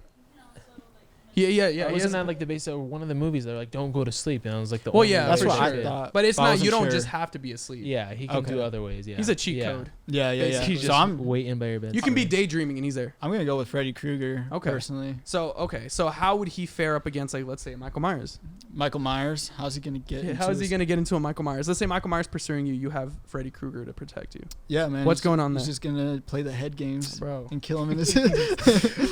Yeah. Wasn't that like the base of one of the movies? They're like, don't go to sleep. And I was like, that's what I thought. But it's not. You don't just have to be asleep. Yeah, he can do other ways. Yeah, he's a cheat code. Yeah. He's just I'm waiting by your bed. You can be daydreaming and he's there. I'm gonna go with Freddy Krueger. Personally. So how would he fare up against, like, let's say Michael Myers? Michael Myers, how's he gonna get? How is he gonna get into a Michael Myers? Let's say Michael Myers pursuing you. You have Freddy Krueger to protect you. Yeah, man. What's going on there? He's just gonna play the head games, bro, and kill him in his.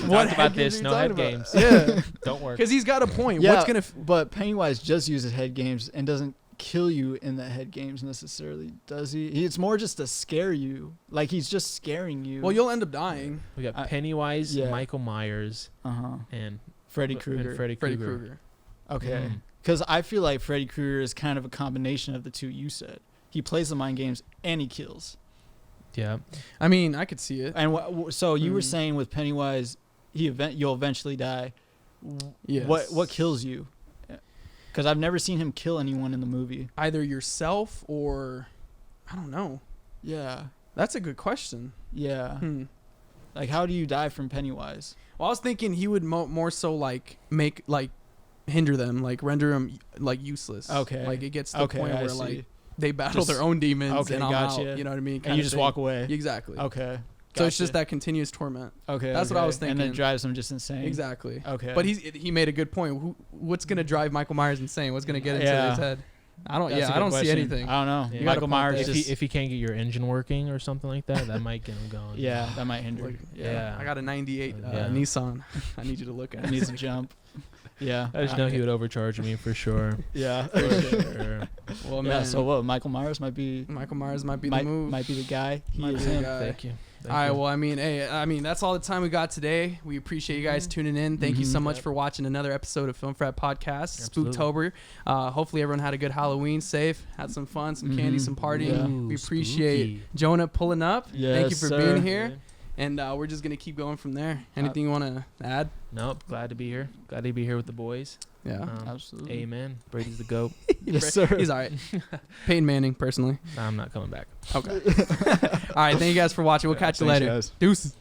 What about this? No head games. Yeah, don't work. Because he's got a point. Yeah, what's gonna? But Pennywise just uses head games and doesn't kill you in the head games necessarily, does he? It's more just to scare you. Like, he's just scaring you. Well, you'll end up dying. We got Pennywise, Michael Myers, and Freddy Krueger. Freddy Krueger. Okay. Because I feel like Freddy Krueger is kind of a combination of the two you said. He plays the mind games and he kills. Yeah. I mean, I could see it. And so you were saying with Pennywise, you'll eventually die. Yes. What kills you? Because I've never seen him kill anyone in the movie. Either yourself or, I don't know. Yeah. That's a good question. Yeah. Like, how do you die from Pennywise? Well, I was thinking he would more so like hinder them, like render them like useless. Okay. Like it gets to the point where like they battle their own demons and I'm out. You know what I mean? And you just walk away. Exactly. Okay. So it's just that continuous torment. Okay. That's what I was thinking. And it drives them just insane. Exactly. Okay. But he made a good point. What's gonna drive Michael Myers insane? What's gonna get into his head? I don't see anything. I don't know. Yeah. Michael Myers if he can't get your engine working or something like that, that might get him going. Yeah, that might hinder. Yeah. I got a 98 Nissan. I need you to look at it. It needs to jump. Yeah. I just know he would overcharge me for sure. Yeah. For sure. Well, man. So what? Michael Myers might be the move. Might be the guy. He is him. Thank you. All right. Well, I mean, that's all the time we got today. We appreciate you guys tuning in. Thank you so much for watching another episode of Film Frat Podcast, Spooktober. Hopefully everyone had a good Halloween, safe, had some fun, some candy, some partying. Yeah. We appreciate Jonah pulling up. Yes, Thank you for being here. Yeah. And we're just going to keep going from there. Anything you want to add? Nope. Glad to be here. Glad to be here with the boys. Yeah. Absolutely. Amen. Brady's the GOAT. Yes, sir. He's all right. Peyton Manning, personally. I'm not coming back. Okay. All right. Thank you guys for watching. We'll catch you later. Guys. Deuces.